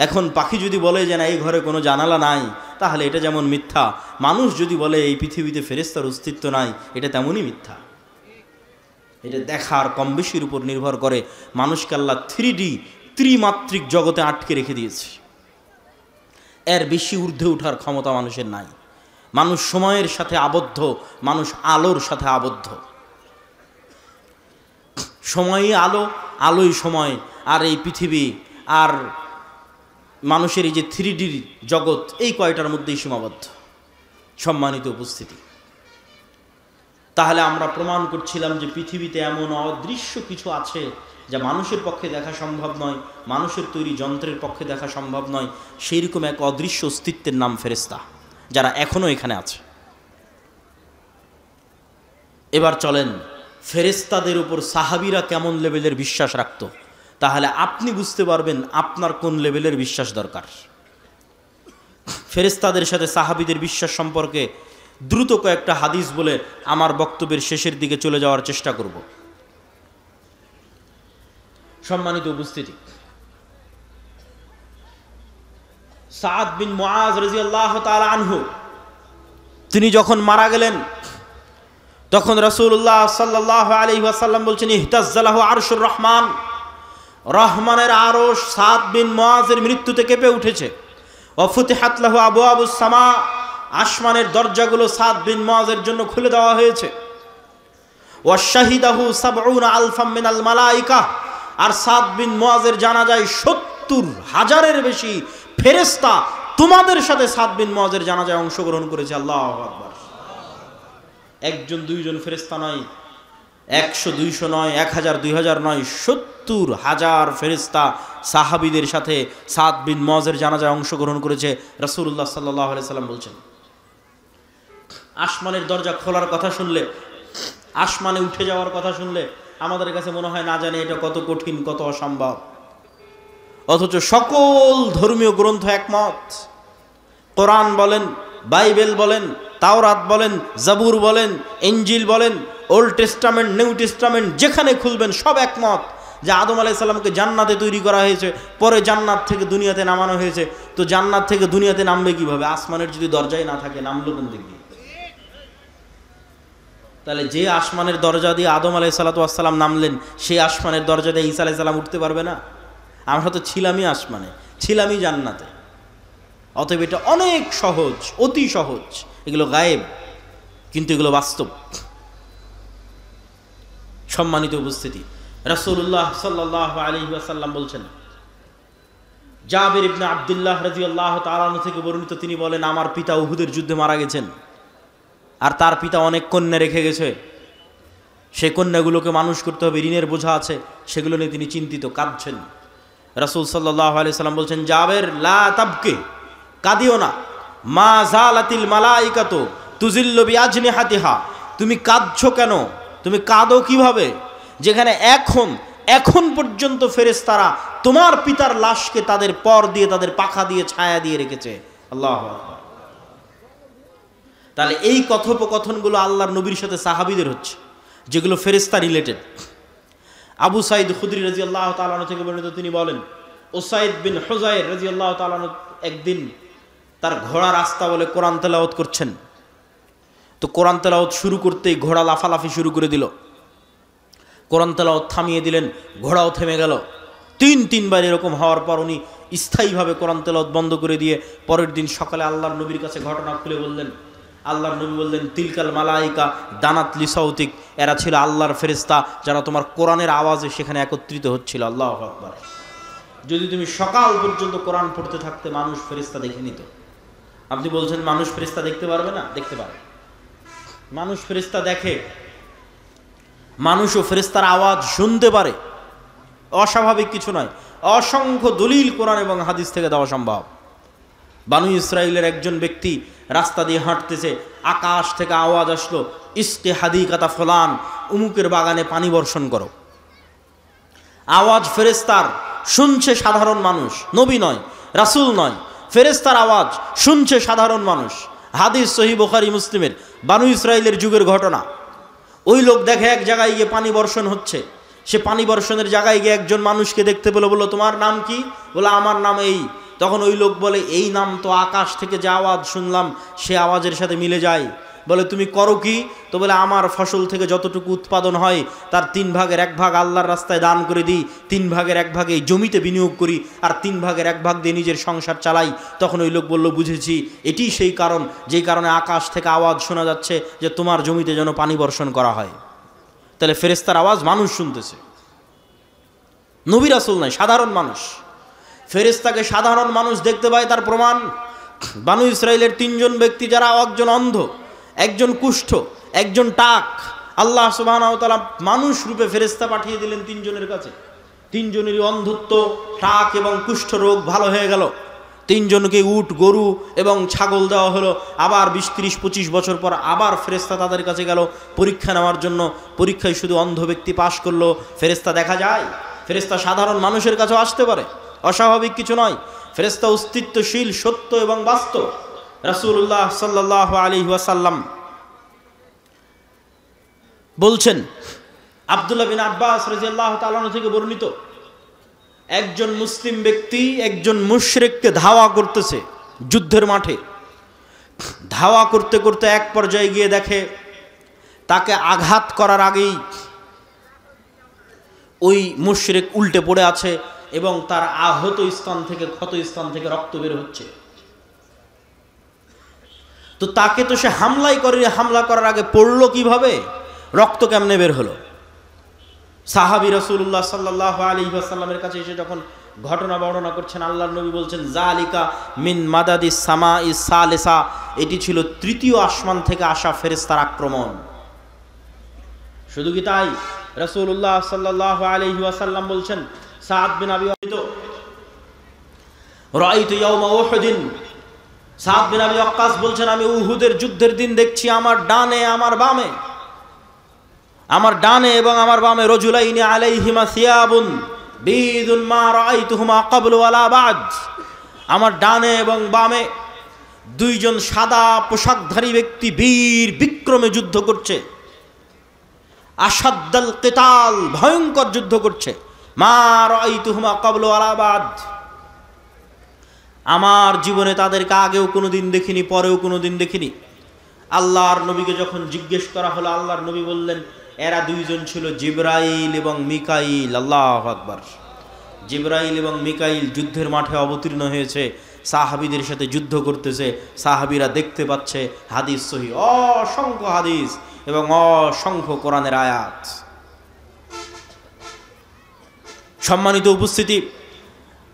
এখন পাখি যদি বলে যে না এই ঘরে কোনো জানালা নাই, তাহলে এটা যেমন মিথ্যা। মানুষ যদি বলে এই পৃথিবীতে ফেরেশতার অস্তিত্ব নাই, এটা তেমনই মিথ্যা। এটা দেখার কম বেশির উপর নির্ভর করে। মানুষকে আল্লাহ 3D ত্রিমাত্রিক জগতে আটকে রেখে দিয়েছে। এর বেশি ঊর্ধ্বে ওঠার ক্ষমতা মানুষের নাই। মানুষ সময়ের সাথে আবদ্ধ, মানুষ আলোর সাথে আবদ্ধ। সময়ই আলো, আলোই সময়। আর এই পৃথিবী আর মানুষের এই যে 3D জগৎ, এই কয়টার মধ্যেই সীমাবদ্ধ। সম্মানিত উপস্থিতি, তাহলে আমরা প্রমাণ করছিলাম যে পৃথিবীতে এমন অদৃশ্য কিছু আছে যা মানুষের পক্ষে দেখা সম্ভব নয়, মানুষের তৈরি যন্ত্রের পক্ষে দেখা সম্ভব নয়, সেই রকম এক অদৃশ্য অস্তিত্বের নাম ফেরেশতা, যারা এখনও এখানে আছে। এবার চলেন ফেরেশতাদের উপর সাহাবীরা কেমন লেভেলের বিশ্বাস রাখত, তাহলে আপনি বুঝতে পারবেন আপনার কোন লেভেলের বিশ্বাস দরকার। ফেরেশতাদের সাথে সাহাবীদের বিশ্বাস সম্পর্কে দ্রুত কয়েকটা হাদিস বলে আমার বক্তব্যের শেষের দিকে চলে যাওয়ার চেষ্টা করব। সম্মানিত উপস্থিতি, সাদ বিন মুআজ রাদিয়াল্লাহু তাআলা আনহু তিনি যখন মারা গেলেন তখন রাসূলুল্লাহ সাল্লাল্লাহু আলাইহি ওয়াসাল্লাম বলছেন, ইহতাজ্জালাহু আরশুর রহমান, রহমানের আরশ সাদ বিন মুআজের মৃত্যুতে কেঁপে উঠেছে। ওয়া ফুতিহাত লাহু আবওয়াবুস সামা, আসমানের দরজাগুলো সাদ বিন মুআজের জন্য খুলে দেওয়া হয়েছে। ওয়া শাহিদাহু সাবউনা আলফাম মিনাল মালায়েকা, আর সাদ বিন মুআজের জানাজায় ৭০,০০০-এর বেশি ফেরেশতা তোমাদের সাথে সাদ বিন মুআজের জানাজায় অংশগ্রহণ করেছে। আল্লাহু আকবার। একজন দুইজন ফেরেশতা নয়, ১০০-২০০ নয়, ১০০০-২০০০ নয়, ৭০,০০০ ফেরেশতা সাহাবীদের সাথে সাদ বিন মুআজের জানাজায় অংশগ্রহণ করেছে। রাসূলুল্লাহ সাল্লাল্লাহু আলাইহি সাল্লাম বলছেন, আসমানের দরজা খোলার কথা শুনলে, আসমানে উঠে যাওয়ার কথা শুনলে আমাদের কাছে মনে হয় না জানি এটা কত কঠিন, কত অসম্ভব। অথচ সকল ধর্মীয় গ্রন্থ একমত। কোরআন বলেন, বাইবেল বলেন, তাওরাত বলেন, জাবুর বলেন, ইনজিল বলেন, ওল্ড টেস্টামেন্ট, নিউ টেস্টামেন্ট, যেখানে খুলবেন সব একমত যে আদম আলাইহিস সালামকে জান্নাতে তৈরি করা হয়েছে, পরে জান্নাত থেকে দুনিয়াতে নামানো হয়েছে। তো জান্নাত থেকে দুনিয়াতে নামবে কিভাবে? আসমানের যদি দরজাই না থাকে, নামলো কোন দিক দিয়ে? তাহলে যে আসমানের দরজা দিয়ে আদম আলাইহিসসালাম নামলেন, সেই আসমানের দরজা দিয়ে ঈসা আলাইহিস সালাম উঠতে পারবে না? আমরা তো ছিলামই আসমানে, ছিলামই জান্নাতে। অতএব এটা অনেক সহজ, অতি সহজ। এগুলো গায়েব, কিন্তু এগুলো বাস্তব। সম্মানিত উপস্থিতি, রাসূলুল্লাহ সাল্লাল্লাহু আলাইহি ওয়াসাল্লাম বলছেন, জাবির ইবনে আব্দুল্লাহ রাদিয়াল্লাহু তাআলা আনহু থেকে বর্ণিত, তিনি বলেন, আমার পিতা উহুদের যুদ্ধে মারা গেছেন, আর তার পিতা অনেক কন্যা রেখে গেছে। সেই কন্যাগুলোকে মানুষ করতে হবে, ঋণের বোঝা আছে, সেগুলো নিয়ে তিনি চিন্তিত, কাঁদছেন। রাসূল সাল্লাল্লাহু আলাইহি সাল্লাম বলছেন, জাবের লা তাবকি, কাঁদিও না, মা জালাতিল মালাইকাতু তুজিল্লু বিআজনিহাতিহা, তুমি কাঁদছো কেন? তুমি কাঁদো কিভাবে যেখানে এখন পর্যন্ত ফেরেশতারা তোমার পিতার লাশকে তাদের পর দিয়ে, তাদের পাখা দিয়ে, ছায়া দিয়ে রেখেছে। আল্লাহু আকবার। তাহলে এই কথোপকথনগুলো আল্লাহর নবীর সাথে সাহাবীদের হচ্ছে, যেগুলো ফেরেশতা রিলেটেড। আবু সাঈদ খুদরি রাদিয়াল্লাহু তাআলা আনহু থেকে বর্ণিত, তিনি বলেন, উসাইদ বিন হুযাইর রাদিয়াল্লাহু তাআলা আনহু একদিন তার ঘোড়া রাস্তা বলে কোরআন তেলাওয়াত করছেন। তো কোরআন তেলাওয়াত শুরু করতেই ঘোড়া লাফালাফি শুরু করে দিল। কোরআন তেলাওয়াত থামিয়ে দিলেন, ঘোড়াও থেমে গেল। তিনবার এরকম হওয়ার পর উনি স্থায়ীভাবে কোরআন তেলাওয়াত বন্ধ করে দিয়ে পরের দিন সকালে আল্লাহর নবীর কাছে ঘটনা খুলে বললেন। আল্লাহর নবী বললেন, তিলকাল মালাইকা দানাত লিসাউতিক, এরা ছিল আল্লাহর ফেরেশতা যারা তোমার কোরআনের আওয়াজে সেখানে একত্রিত হচ্ছিল। আল্লাহু আকবার। যদি তুমি সকাল পর্যন্ত কোরআন পড়তে থাকতে, মানুষ ফেরেশতা দেখে নিত। আপনি বলছেন মানুষ ফেরেশতা দেখতে পারবে না? দেখতে পারে। মানুষ ফেরেশতা দেখে, মানুষও ফেরেশতার আওয়াজ শুনতে পারে, অস্বাভাবিক কিছু নয়। অসংখ্য দলিল কোরআন এবং হাদিস থেকে দেওয়া সম্ভব। বানু ইসরাইলের একজন ব্যক্তি রাস্তা দিয়ে হাঁটতেছে, আকাশ থেকে আওয়াজ আসলো, ইসকে হাদিকাতা ফুলান, উমুকের বাগানে পানি বর্ষণ করো। আওয়াজ ফেরেশতার, শুনছে সাধারণ মানুষ, নবী নয়, রাসূল নয়, ফেরেশতার আওয়াজ শুনছে সাধারণ মানুষ। হাদিস সহিহ বুখারী মুসলিমের, বানু ইসরাইলের যুগের ঘটনা। ওই লোক দেখে এক জায়গায় গিয়ে পানি বর্ষণ হচ্ছে। সে পানি বর্ষণের জায়গায় গিয়ে একজন মানুষকে দেখতে পেল, বলল, তোমার নাম কি? বলে, আমার নাম এই। তখন ওই লোক বলে, এই নাম তো আকাশ থেকে যে আওয়াজ শুনলাম সে আওয়াজের সাথে মিলে যায়। বলে, তুমি করো কি? তো বলে, আমার ফসল থেকে যতটুকু উৎপাদন হয় তার 3/1 আল্লাহর রাস্তায় দান করে দিই, 3/1 এই জমিতে বিনিয়োগ করি, আর 3/1 দিয়ে নিজের সংসার চালাই। তখন ওই লোক বলল, বুঝেছি, এটি সেই কারণ যেই কারণে আকাশ থেকে আওয়াজ শোনা যাচ্ছে যে তোমার জমিতে যেন পানি বর্ষণ করা হয়। তাহলে ফেরেশতার আওয়াজ মানুষ শুনতেছে, নবী রাসূল নয়, সাধারণ মানুষ। ফেরেশতাকে সাধারণ মানুষ দেখতে পায়, তার প্রমাণ বানু ইসরাইলের 3 জন ব্যক্তি, যারা একজন অন্ধ, একজন কুষ্ঠ, একজন টাক, আল্লাহ সুবহানাহু ওয়া তাআলা মানুষ রূপে ফেরেশতা পাঠিয়ে দিলেন 3 জনের কাছে। তিনজনেরই অন্ধত্ব, টাক এবং কুষ্ঠ রোগ ভালো হয়ে গেল। তিনজনকে উট, গরু এবং ছাগল দেওয়া হলো। আবার 20, 30, 25 বছর পর আবার ফেরেশতা তাদের কাছে গেল পরীক্ষা নেওয়ার জন্য। পরীক্ষায় শুধু অন্ধ ব্যক্তি পাশ করলো। ফেরেশতা দেখা যায়, ফেরেশতা সাধারণ মানুষের কাছেও আসতে পারে, অস্বাভাবিক কিছু নয়। ফেরেশতা অস্তিত্বশীল, সত্য এবং বাস্তব। রাসূলুল্লাহ সাল্লাল্লাহু আলাইহি ওয়াসাল্লাম বলছেন, আব্দুল্লাহ বিন আব্বাস রাদিয়াল্লাহু তাআলা আনহু থেকে বর্ণিত, একজন মুসলিম ব্যক্তি একজন মুশরিককে ধাওয়া করতেছে যুদ্ধের মাঠে। ধাওয়া করতে করতে এক পর্যায়ে গিয়ে দেখে তাকে আঘাত করার আগেই ওই মুশরিক উল্টে পড়ে আছে এবং তার আহত স্থান থেকে, ক্ষত স্থান থেকে রক্ত বের হচ্ছে। তো তাকে তো সে হামলা করার আগে পড়লো কিভাবে, রক্ত কেমনে বের হলো? সাহাবী রাসূলুল্লাহ সাল্লাল্লাহু আলাইহি ওয়াসাল্লামের কাছে এসে যখন ঘটনা বর্ণনা করছেন, আল্লাহর নবী বলছেন, জালিকা মিন মাদাদিস সামাই সালিসা, এটি ছিল তৃতীয় আসমান থেকে আসা ফেরেশতার আক্রমণ। শুধু কি তাই, রাসূলুল্লাহ সাল্লাল্লাহু আলাইহি ওয়াসাল্লাম বলছেন, সাদ বিন আবি ওয়াক্কাস, রাআইতু ইয়াওমা উহুদিন, সাদ বিন আবি ওয়াক্কাস বলছেন, আমি উহুদের যুদ্ধের দিন দেখছি আমার ডানে আমার বামে, আমার ডানে এবং আমার বামে রজুলাইনি আলাইহিমা সিয়াবুন বিদুন মা রাআইতুহুমা ক্বাবলু ওয়ালা বাদ, আমার ডানে এবং বামে দুইজন সাদা পোশাকধারী ব্যক্তি বীর বিক্রমে যুদ্ধ করছে। আশাদ্দাল কিতাল, ভয়ঙ্কর যুদ্ধ করছে। মা রাআইতুহুমা ক্বাবলু ওয়ালা বাদ, আমার জীবনে তাদেরকে আগেও কোনোদিন দেখিনি, পরেও কোনোদিন দেখিনি। আল্লাহর নবীকে যখন জিজ্ঞেস করা হলো, আল্লাহর নবী বললেন, এরা দুইজন ছিল জিবরাইল এবং মিকাইল। আল্লাহু আকবার। জিবরাইল এবং মিকাইল যুদ্ধের মাঠে অবতীর্ণ হয়েছে, সাহাবীদের সাথে যুদ্ধ করতেছে, সাহাবীরা দেখতে পাচ্ছে। হাদিস সহিহ, অসংখ্য হাদিস এবং অসংখ্য কোরআনের আয়াত। সম্মানিত উপস্থিতি,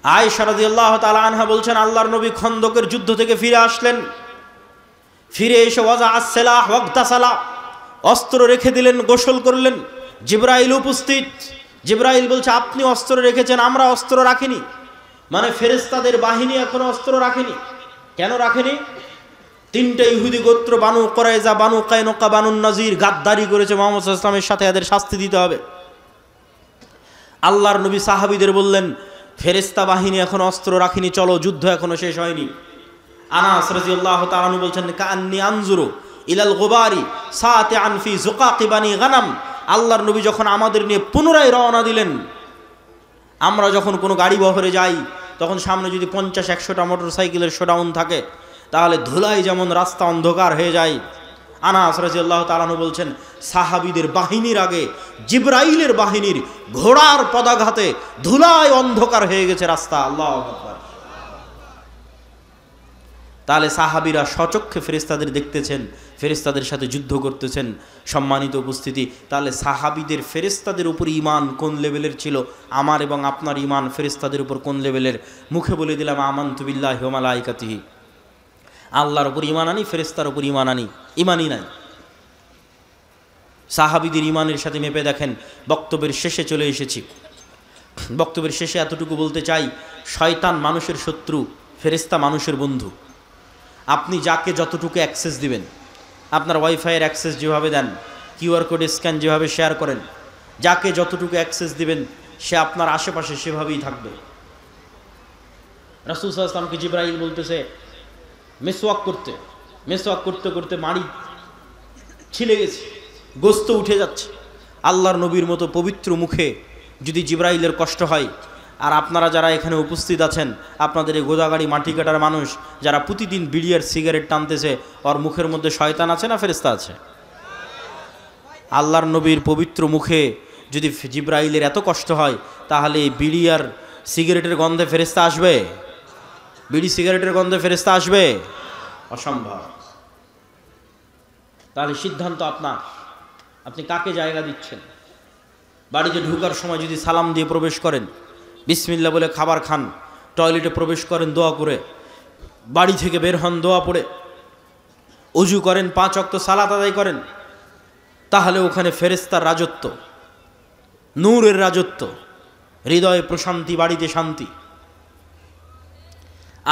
আয়েশা রাদিয়াল্লাহু তাআলা আনহা বলছেন, আল্লাহর নবী খন্দকের যুদ্ধ থেকে ফিরে আসলেন। ফিরে এসে ওয়াজা আসসালাহ ওয়াগতাসালা, অস্ত্র রেখে দিলেন, গোসল করলেন। জিবরাইল উপস্থিত। জিবরাইল বলছে, আপনি অস্ত্র রেখেছেন, আমরা অস্ত্র রাখিনি। মানে ফেরেশতাদের বাহিনী এখনো অস্ত্র রাখেনি। কেন রাখেনি? তিনটা ইহুদি গোত্র, বানু কুরাইজা, বানু কায়নুকা, বানু নাজির গাদ্দারি করেছে মুহাম্মদ সাল্লাল্লাহু আলাইহি ওয়াসাল্লামের সাথে, এদের শাস্তি দিতে হবে। আল্লাহর নবী সাহাবীদের বললেন, ফেরেশতা বাহিনী এখন অস্ত্র রাখেনি, চলো, যুদ্ধ এখনো শেষ হয়নি। আনাস রাদিয়াল্লাহু তাআলা আনহু বলছেন, কাআন্নী আনজুরু ইলাল গুবারি সাতিআন ফি যুকাকি বানি গানাম, আল্লাহর নবী যখন আমাদের নিয়ে পুনরায় রওনা দিলেন, আমরা যখন কোনো গাড়ি বহরে যাই তখন সামনে যদি 50-100টা মোটরসাইকেলের শোডাউন থাকে, তাহলে ধুলায় যেমন রাস্তা অন্ধকার হয়ে যায়। আনাস রাদিয়াল্লাহু তাআলা আনহু বলছেন, সাহাবীদের বাহিনীর আগে জিবরাইলের বাহিনীর ঘোড়ার পদাঘাতে ধুলায় অন্ধকার হয়ে গেছে রাস্তা। আল্লাহু আকবার। তাহলে সাহাবীরা স্বচক্ষে ফেরেশতাদের দেখতেছেন, ফেরেশতাদের সাথে যুদ্ধ করতেছেন। সম্মানিত উপস্থিতি, তাহলে সাহাবীদের ফেরেশতাদের উপর ঈমান কোন লেভেলের ছিল, আমার এবং আপনার ঈমান ফেরেশতাদের উপর কোন লেভেলের? মুখে বলে দিলাম আমানতু বিল্লাহি ওয়া মালাইকাতিহি, আল্লাহর উপর ঈমান আনি, ফেরেশতার উপর ঈমান আনি, ঈমানই নাই। সাহাবীদের ঈমানের সাথে মেপে দেখেন। বক্তব্যের শেষে চলে এসেছি। বক্তব্যের শেষে এতটুকু বলতে চাই, শয়তান মানুষের শত্রু, ফেরেশতা মানুষের বন্ধু। আপনি যাকে যতটুকু অ্যাক্সেস দিবেন, আপনার ওয়াইফাইয়ের অ্যাক্সেস যেভাবে দেন, কিউআর কোড স্ক্যান যেভাবে শেয়ার করেন, যাকে যতটুকু অ্যাক্সেস দিবেন সে আপনার আশেপাশে সেভাবেই থাকবে। রাসূল সাল্লাল্লাহু আলাইহি ওয়াসাল্লামকে জিবরাইল বলতেছে মেসওয়াক করতে করতে মাড়ি ছিলে গেছে, গোস্ত উঠে যাচ্ছে। আল্লাহর নবীর মতো পবিত্র মুখে যদি জিবরাইলের কষ্ট হয়, আর আপনারা যারা এখানে উপস্থিত আছেন, আপনাদের এই গোদাগাড়ি মাটি কাটার মানুষ যারা প্রতিদিন বিড়ি আর সিগারেট টানতেছে, ওর মুখের মধ্যে শয়তান আছে না ফেরেশতা আছে? আল্লাহর নবীর পবিত্র মুখে যদি জিবরাইলের এত কষ্ট হয়, তাহলে এই বিড়ি আর সিগারেটের গন্ধে ফেরেশতা আসবে? বিড়ি সিগারেটের গন্ধে ফেরেশতা আসবে? অসম্ভব। তাহলে সিদ্ধান্ত আপনার, আপনি কাকে জায়গা দিচ্ছেন। বাড়িতে ঢোকার সময় যদি সালাম দিয়ে প্রবেশ করেন, বিসমিল্লাহ বলে খাবার খান, টয়লেটে প্রবেশ করেন দোয়া করে, বাড়ি থেকে বের হন দোয়া পড়ে, ওযু করেন, 5 ওয়াক্ত সালাত আদায় করেন, তাহলে ওখানে ফেরেশতার রাজত্ব, নূরের রাজত্ব, হৃদয়ে প্রশান্তি, বাড়িতে শান্তি।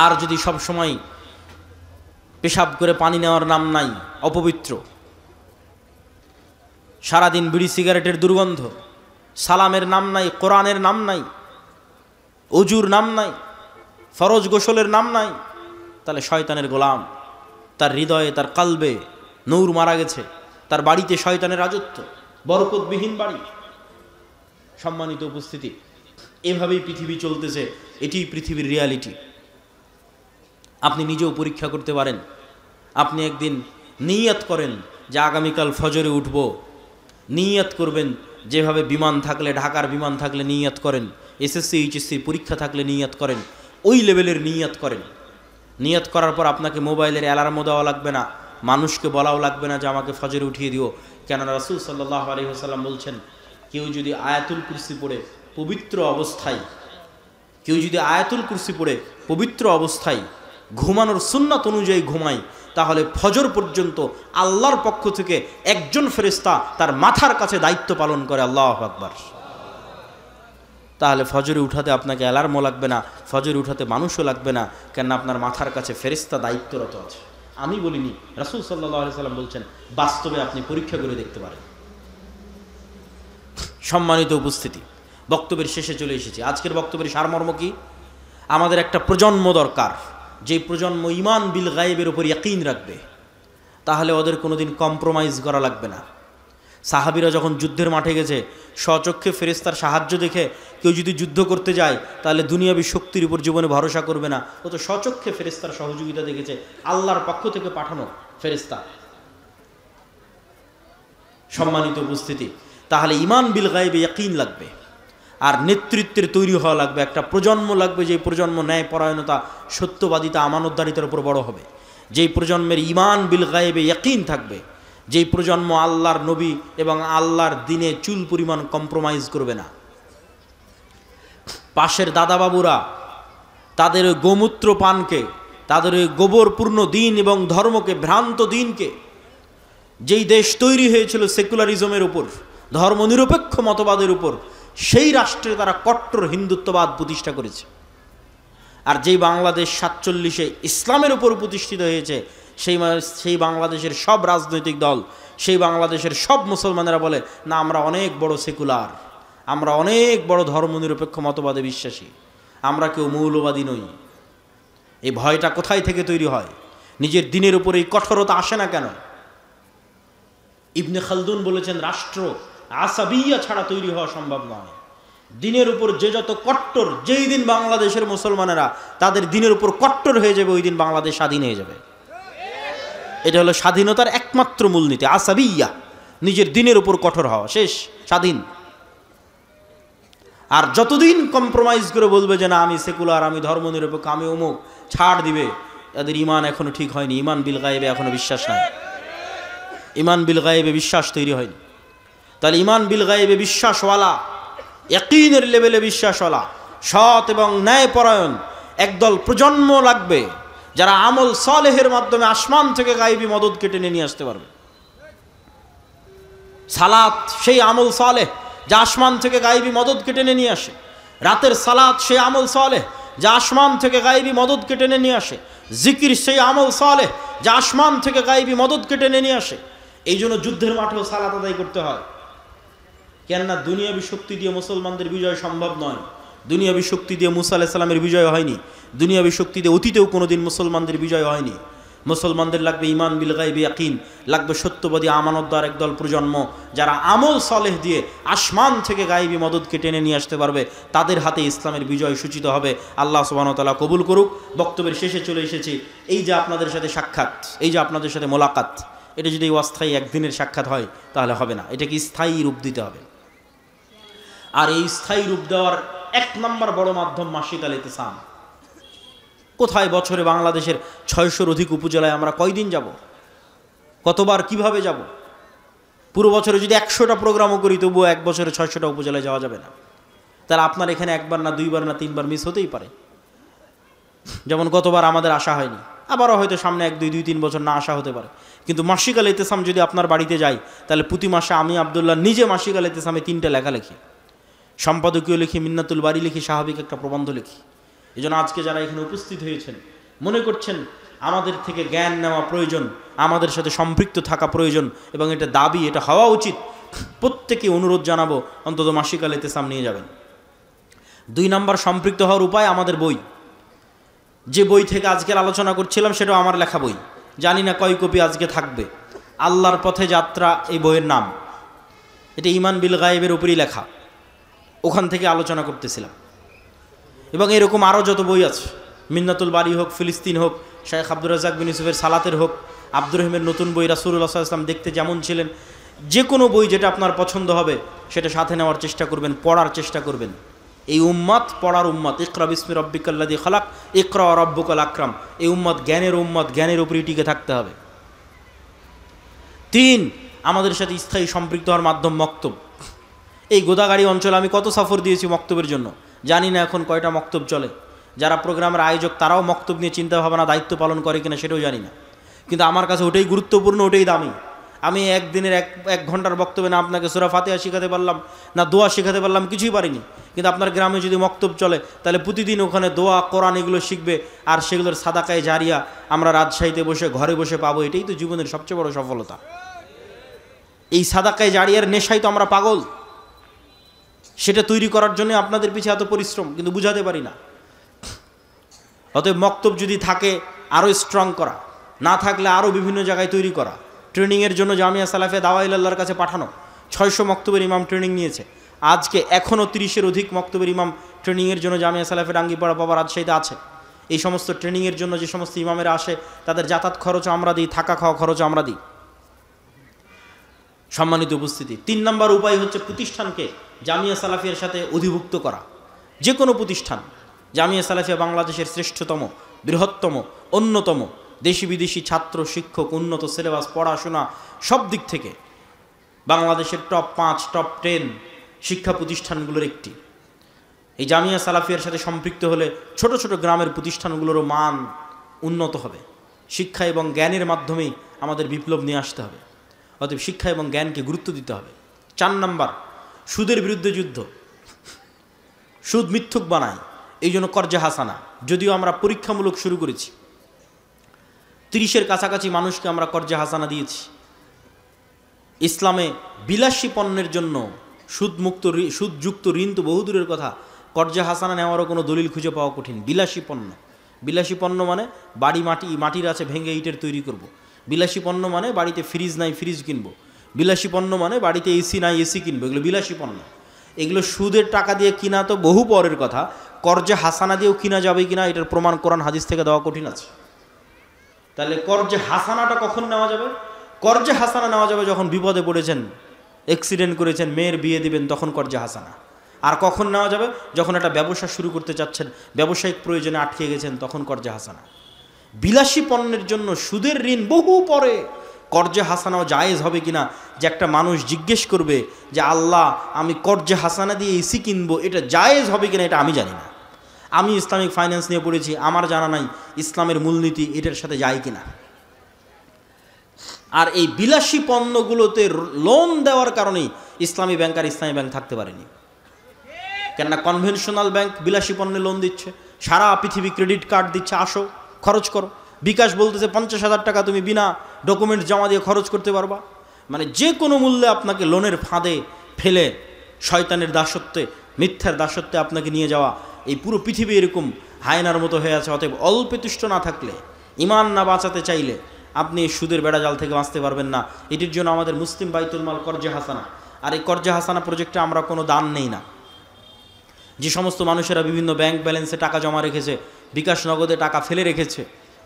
আর যদি সব সময় পেশাব করে পানি নেওয়ার নাম নাই, অপবিত্র, সারাদিন বিড়ি সিগারেটের দুর্গন্ধ, সালামের নাম নাই, কোরআনের নাম নাই, অজুর নাম নাই, ফরজ গোসলের নাম নাই, তাহলে শয়তানের গোলাম। তার হৃদয়ে, তার কালবে নূর মারা গেছে, তার বাড়িতে শয়তানের রাজত্ব, বরকতবিহীন বাড়ি। সম্মানিত উপস্থিতি, এভাবেই পৃথিবী চলতেছে, এটিই পৃথিবীর রিয়ালিটি। আপনি নিজেও পরীক্ষা করতে পারেন। আপনি একদিন নিয়ত করেন যে আগামীকাল ফজরে উঠব, নিয়ত করবেন, যেভাবে বিমান থাকলে, ঢাকার বিমান থাকলে নিয়ত করেন, এসএসসি এইচএসসি পরীক্ষা থাকলে নিয়ত করেন, ওই লেভেলের নিয়ত করেন। নিয়ত করার পর আপনাকে মোবাইলের অ্যালার্মও দেওয়া লাগবে না, মানুষকে বলাও লাগবে না যে আমাকে ফজরে উঠিয়ে দিও। কেননা রাসূল সাল্লাল্লাহু আলাইহি ওয়াসাল্লাম বলছেন, কেউ যদি আয়াতুল কুরসি পড়ে পবিত্র অবস্থায়, পবিত্র অবস্থায় ঘুমানোর সুন্নাত অনুযায়ী ঘুমায়, তাহলে ফজর পর্যন্ত আল্লাহর পক্ষ থেকে একজন ফেরেশতা তার মাথার কাছে দায়িত্ব পালন করে। আল্লাহু আকবার। তাহলে ফজরে উঠাতে আপনাকে অ্যালার্মও লাগবে না, ফজরে উঠাতে মানুষও লাগবে না, কেন আপনার মাথার কাছে ফেরেশতা দায়িত্বরত আছে। আমি বলিনি, রাসূল সাল্লাল্লাহু আলাইহি ওয়াসাল্লাম বলছেন, বাস্তবে আপনি পরীক্ষা করে দেখতে পারেন। সম্মানিত উপস্থিতি, বক্তব্যের শেষে চলে এসেছি। আজকের বক্তব্যের সারমর্ম কি? আমাদের একটা প্রজন্ম দরকার, যে প্রজন্ম ঈমান বিল গায়েবের উপর ইয়াকিন রাখবে, তাহলে ওদের কোনোদিন কম্প্রোমাইজ করা লাগবে না। সাহাবীরা যখন যুদ্ধের মাঠে গেছে, স্বচক্ষে ফেরেশতার সাহায্য দেখে কেউ যদি যুদ্ধ করতে যায়, তাহলে দুনিয়াবী শক্তির উপর জীবনে ভরসা করবে না। ও তো স্বচক্ষে ফেরেশতার সহযোগিতা দেখেছে, আল্লাহর পক্ষ থেকে পাঠানো ফেরেশতা। সম্মানিত উপস্থিতি, তাহলে ঈমান বিল গায়েবে ইয়াকিন লাগবে, আর নেতৃত্বের তৈরি হওয়া লাগবে। একটা প্রজন্ম লাগবে, যে প্রজন্ম ন্যায় পরায়ণতা, সত্যবাদিতা, আমানতদারিতার উপর বড় হবে, যেই প্রজন্মের ঈমান বিল গায়েবে ইয়াকিন থাকবে, যেই প্রজন্ম আল্লাহর নবী এবং আল্লাহর দিনে চুল পরিমাণ কম্প্রোমাইজ করবে না। পাশের দাদাবাবুরা তাদের ওই গোমূত্র পানকে, তাদের ওই গোবরপূর্ণ দিন এবং ধর্মকে, ভ্রান্ত দিনকে, যেই দেশ তৈরি হয়েছিল সেকুলারিজমের উপর, ধর্মনিরপেক্ষ মতবাদের উপর, সেই রাষ্ট্রে তারা কট্টর হিন্দুত্ববাদ প্রতিষ্ঠা করেছে। আর যেই বাংলাদেশ 47-এ ইসলামের উপর প্রতিষ্ঠিত হয়েছে, সেই বাংলাদেশের সব রাজনৈতিক দল, সেই বাংলাদেশের সব মুসলমানেরা বলে, না আমরা অনেক বড় সেকুলার, আমরা অনেক বড় ধর্মনিরপেক্ষ মতবাদে বিশ্বাসী, আমরা কেউ মৌলবাদী নই। এই ভয়টা কোথায় থেকে তৈরি হয়? নিজের দিনের উপর এই কঠোরতা আসে না কেন? ইবনে খালদুন বলেছেন, রাষ্ট্র আসাবিয়া ছাড়া তৈরি হওয়া সম্ভব নয়। দিনের উপর যে যত কট্টর, যেই দিন বাংলাদেশের মুসলমানেরা তাদের দিনের উপর কট্টর হয়ে যাবে, ওই দিন বাংলাদেশ স্বাধীন হয়ে যাবে। এটা হলো স্বাধীনতার একমাত্র মূলনীতি, আসাবিয়া, নিজের দিনের উপর কঠোর হওয়া, শেষ, স্বাধীন। আর যতদিন কম্প্রোমাইজ করে বলবে যে না আমি সেকুলার, আমি ধর্মনিরপেক্ষ, আমি অমুক, ছাড় দিবে, তাদের ঈমান এখনো ঠিক হয়নি, ঈমান বিল গায়েবে এখনো বিশ্বাস নাই, ঈমান বিল গায়েবে বিশ্বাস তৈরি হয়নি। তাহলে ঈমান বিল গায়েবে বিশ্বাসওয়ালা, ইয়াকিনের লেভেলে বিশ্বাসওয়ালা, সৎ এবং ন্যায়পরায়ণ একদল প্রজন্ম লাগবে, যারা আমল সালেহের মাধ্যমে আসমান থেকে গায়েবী মদদ কেটে নিয়ে আসতে পারবে। সালাত সেই আমল সালেহ যা আসমান থেকে গায়েবী মদদ কেটে নিয়ে আসে। রাতের সালাত সেই আমল সালেহ যা আসমান থেকে গায়েবী মদদ কেটে নিয়ে আসে। জিকির সেই আমল সালেহ যা আসমান থেকে গায়েবী মদদ কেটে নিয়ে আসে। এই জন্য যুদ্ধের মাঠেও সালাত আদায় করতে হয়। কেননা দুনিয়াবী শক্তি দিয়ে মুসলমানদের বিজয় সম্ভব নয়। দুনিয়াবী শক্তি দিয়ে মুসা আলাইহিস সালামের বিজয় হয়নি, দুনিয়াবী শক্তি দিয়ে অতীতেও কোনোদিন মুসলমানদের বিজয় হয়নি। মুসলমানদের লাগবে ঈমান বিল গায়বি ইয়াকিন, লাগবে সত্যবাদী আমানতদার একদল প্রজন্ম, যারা আমল সালেহ দিয়ে আসমান থেকে গায়বী মদদকে টেনে নিয়ে আসতে পারবে। তাদের হাতে ইসলামের বিজয় সূচিত হবে। আল্লাহ সুবহানাহু ওয়া তাআলা কবুল করুক। বক্তব্যের শেষে চলে এসেছি। এই যে আপনাদের সাথে সাক্ষাৎ, এই যে আপনাদের সাথে মোলাকাত, এটা যদি অস্থায়ী একদিনের সাক্ষাৎ হয় তাহলে হবে না, এটাকে স্থায়ী রূপ দিতে হবে। আর এই স্থায়ী রূপ দেওয়ার এক নম্বর বড় মাধ্যম মাসিক আল ইতিসাম। কোথায় বছরে বাংলাদেশের 600-র অধিক উপজেলায় আমরা কয়দিন যাব, কতবার, কিভাবে যাব? পুরো বছরে যদি 100টা প্রোগ্রামও করি তবুও এক বছরে 600টা উপজেলায় যাওয়া যাবে না। তাহলে আপনার এখানে একবার না দুইবার না তিনবার মিস হতেই পারে। যেমন গতবার আমাদের আসা হয়নি, আবারও হয়তো সামনে 1-2-3 বছর না আসা হতে পারে। কিন্তু মাসিক আল ইতিসাম যদি আপনার বাড়িতে যাই, তাহলে প্রতি মাসে আমি আব্দুল্লাহ নিজে মাসিক আল ইতিসামে 3টা লেখা লিখি। সম্পাদকীয় লিখি, মিন্নাতুল বাড়ি লিখি, স্বাভাবিক একটা প্রবন্ধ লিখি। এই জন্য আজকে যারা এখানে উপস্থিত হয়েছেন, মনে করছেন আমাদের থেকে জ্ঞান নেওয়া প্রয়োজন, আমাদের সাথে সম্পৃক্ত থাকা প্রয়োজন এবং এটা দাবি, এটা হওয়া উচিত, প্রত্যেকে অনুরোধ জানাবো অন্তত মাসিকাল ইতেসাম নিয়ে যাবেন। 2 নম্বর সম্পৃক্ত হওয়ার উপায় আমাদের বই। যে বই থেকে আজকের আলোচনা করছিলাম সেটাও আমার লেখা বই, জানি না কয় কপি আজকে থাকবে। আল্লাহর পথে যাত্রা এই বইয়ের নাম। এটা ঈমান বিল গায়েবের উপরই লেখা, ওখান থেকে আলোচনা করতেছিলাম। এবং এরকম আরও যত বই আছে, মিন্নাতুল বাড়ি হোক, ফিলিস্তিন হোক, শেখ আব্দুর রাজ্জাক বিন ইউসুফের সালাতের হোক, আব্দুর রহিমের নতুন বই রাসূলুল্লাহ সাল্লাল্লাহু আলাইহি ওয়াসাল্লাম দেখতে যেমন ছিলেন, যে কোনো বই যেটা আপনার পছন্দ হবে সেটা সাথে নেওয়ার চেষ্টা করবেন, পড়ার চেষ্টা করবেন। এই উম্মত পড়ার উম্মত। ইকরা বিসমি রাব্বিকাল্লাযী খালাক, ইকরা ওয়া রাব্বুকাল আকরাম। এই উম্মত জ্ঞানের উম্মত, জ্ঞানের উপরই টিকে থাকতে হবে। 3, আমাদের সাথে স্থায়ী সম্পৃক্ত হওয়ার মাধ্যম মক্তব। এই গোদাগাড়ি অঞ্চলে আমি কত সফর দিয়েছি মক্তবের জন্য, জানি না এখন কয়টা মক্তব চলে। যারা প্রোগ্রামের আয়োজক তারাও মক্তব নিয়ে চিন্তা ভাবনা দায়িত্ব পালন করে কিনা সেটাও জানি না, কিন্তু আমার কাছে ওটাই গুরুত্বপূর্ণ, ওটাই দামি। আমি একদিনের এক ঘন্টার বক্তব্যে না আপনাকে সূরা ফাতিহা শেখাতে পারলাম, না দোয়া শেখাতে পারলাম, কিছুই পারিনি। কিন্তু আপনার গ্রামে যদি মক্তব চলে তাহলে প্রতিদিন ওখানে দোয়া, কোরআন এগুলো শিখবে, আর সেগুলোর সাদাকায়ে জারিয়া আমরা রাজশাহীতে বসে ঘরে বসে পাবো। এটাই তো জীবনের সবচেয়ে বড় সফলতা। এই সাদাকায়ে জারিয়ার নেশায় তো আমরা পাগল। সেটা তৈরি করার জন্য আপনাদের পিছে এত পরিশ্রম, কিন্তু বুঝাতে পারি না। অতএব মক্তব যদি থাকে আরও স্ট্রং করা, না থাকলে আরও বিভিন্ন জায়গায় তৈরি করা। ট্রেনিংয়ের জন্য জামিয়া সালাফিয়া দাওয়া ইলাল্লাহর কাছে পাঠানো। 600 মক্তবের ইমাম ট্রেনিং নিয়েছে। আজকে এখনও 30-এর অধিক মক্তবের ইমাম ট্রেনিংয়ের জন্য জামিয়া সালাফিয়া ডাঙ্গিপাড়া বাবা রাজশাহীতে আছে। এই সমস্ত ট্রেনিংয়ের জন্য যে সমস্ত ইমামেরা আসে তাদের যাতায়াত খরচ আমরা দিই, থাকা খাওয়া খরচ আমরা দিই। সম্মানিত উপস্থিতি, 3 নম্বর উপায় হচ্ছে প্রতিষ্ঠানকে জামিয়া সালাফিয়ার সাথে অধিভুক্ত করা। যে কোনো প্রতিষ্ঠান, জামিয়া সালাফিয়া বাংলাদেশের শ্রেষ্ঠতম, বৃহত্তম, অন্যতম, দেশি বিদেশি ছাত্র, শিক্ষক, উন্নত সিলেবাস, পড়াশোনা সব দিক থেকে বাংলাদেশের টপ 5, টপ 10 শিক্ষা প্রতিষ্ঠানগুলোর একটি। এই জামিয়া সালাফিয়ার সাথে সম্পৃক্ত হলে ছোট ছোট গ্রামের প্রতিষ্ঠানগুলোরও মান উন্নত হবে। শিক্ষা এবং জ্ঞানের মাধ্যমেই আমাদের বিপ্লব নিয়ে আসতে হবে। অতএব শিক্ষা এবং জ্ঞানকে গুরুত্ব দিতে হবে। 4 নম্বর, সুদের বিরুদ্ধে যুদ্ধ। সুদ মিথ্যুক বানায়, এই জন্য কর্জে হাসানা। যদিও আমরা পরীক্ষামূলক শুরু করেছি, 30-এর কাছাকাছি মানুষকে আমরা কর্জে হাসানা দিয়েছি। ইসলামে বিলাসী পণ্যের জন্য সুদযুক্ত ঋণ তো বহু দূরের কথা, কর্জে হাসানা নেওয়ারও কোনো দলিল খুঁজে পাওয়া কঠিন। বিলাসী পণ্য, বিলাসী পণ্য মানে বাড়ি মাটির আছে ভেঙে ইটের তৈরি করব। বিলাসী পণ্য মানে বাড়িতে ফ্রিজ নাই, ফ্রিজ কিনবো। বিলাসী পণ্য মানে বাড়িতে এসি নাই, এসি কিনবো। এগুলো বিলাসী পণ্য। এগুলো সুদের টাকা দিয়ে কিনা তো বহু পরের কথা, কর্জে হাসানা দিয়েও কিনা যাবে কিনা এটার প্রমাণ কোরআন হাদিস থেকে দেওয়া কঠিন আছে। তাহলে কর্জে হাসানাটা কখন নেওয়া যাবে? কর্জে হাসানা নেওয়া যাবে যখন বিপদে পড়েছেন, অ্যাক্সিডেন্ট করেছেন, মেয়ের বিয়ে দিবেন, তখন কর্জে হাসানা। আর কখন নেওয়া যাবে? যখন একটা ব্যবসা শুরু করতে চাচ্ছেন, ব্যবসায়িক প্রয়োজনে আটকে গেছেন, তখন কর্জে হাসানা। বিলাসী পণ্যের জন্য সুদের ঋণ বহু পরে। কর্জে হাসানাও জায়েজ হবে কিনা, যে একটা মানুষ জিজ্ঞেস করবে যে আল্লাহ আমি কর্জে হাসানা দিয়ে এসি কিনবো, এটা জায়েজ হবে কিনা এটা আমি জানি না। আমি ইসলামিক ফাইন্যান্স নিয়ে পড়েছি, আমার জানা নাই ইসলামের মূলনীতি এটার সাথে যায় কিনা। আর এই বিলাসী পণ্যগুলোতে লোন দেওয়ার কারণেই ইসলামী ব্যাংক আর ইসলামী ব্যাংক থাকতে পারেনি। কেননা কনভেনশনাল ব্যাংক বিলাসী পণ্যে লোন দিচ্ছে, সারা পৃথিবী ক্রেডিট কার্ড দিচ্ছে, আসো খরচ করো। বিকাশ বলতেছে 50,000 টাকা তুমি বিনা ডকুমেন্টস জমা দিয়ে খরচ করতে পারবা। মানে যে কোনো মূল্যে আপনাকে লোনের ফাঁদে ফেলে শয়তানের দাসত্বে, মিথ্যার দাসত্বে আপনাকে নিয়ে যাওয়া। এই পুরো পৃথিবী এরকম হায়নার মতো হয়ে আছে। অতএব অল্পে তুষ্ট না থাকলে, ইমান না বাঁচাতে চাইলে আপনি এই সুদের বেড়াজাল থেকে বাঁচতে পারবেন না। এটির জন্য আমাদের মুসলিম বাইতুল মাল কর্জে হাসানা। আর এই কর্জে হাসানা প্রজেক্টে আমরা কোনো দান নেই না। যে সমস্ত মানুষেরা বিভিন্ন ব্যাংক ব্যালেন্সে টাকা জমা রেখেছে, বিকাশ নগদে টাকা ফেলে রেখেছে,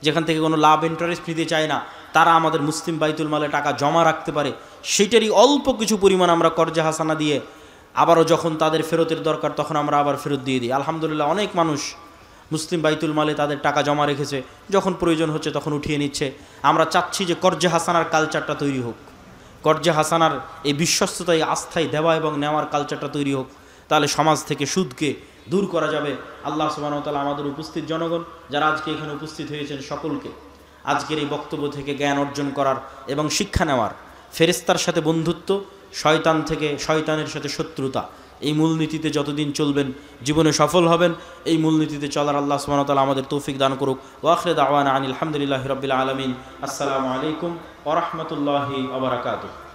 যেখান থেকে কোনো লাভ ইন্টারেস্ট নিতে চায় না, তারা আমাদের মুসলিম বাইতুল মালে টাকা জমা রাখতে পারে। সেটারই অল্প কিছু পরিমাণ আমরা কর্জে হাসানা দিয়ে আবারও যখন তাদের ফেরতের দরকার তখন আমরা আবার ফেরত দিয়ে দিই। আলহামদুলিল্লাহ অনেক মানুষ মুসলিম বাইতুল মালে তাদের টাকা জমা রেখেছে, যখন প্রয়োজন হচ্ছে তখন উঠিয়ে নিচ্ছে। আমরা চাচ্ছি যে কর্জে হাসানার কালচারটা তৈরি হোক, কর্জে হাসানার এই বিশ্বস্ততায় আস্থায় দেওয়া এবং নেওয়ার কালচারটা তৈরি হোক। তাহলে সমাজ থেকে সুদকে দূর করা যাবে। আল্লাহ সুবহানাহু ওয়া তাআলা আমাদের উপস্থিত জনগণ যারা আজকে এখানে উপস্থিত হয়েছেন সকলকে আজকের এই বক্তব্য থেকে জ্ঞান অর্জন করার এবং শিক্ষা নেওয়ার, ফেরেশতার সাথে বন্ধুত্ব, শয়তান থেকে শয়তানের সাথে শত্রুতা, এই মূলনীতিতে যতদিন চলবেন জীবনে সফল হবেন। এই মূলনীতিতে চলার আল্লাহ সুবহানাহু ওয়া তাআলা আমাদের তৌফিক দান করুক। ওয়া আখিরু দাওয়ানা আনিল হামদুলিল্লাহি রাব্বিল আলামিন। আসসালামু আলাইকুম ওয়া রাহমাতুল্লাহি ওয়া বারাকাতুহু।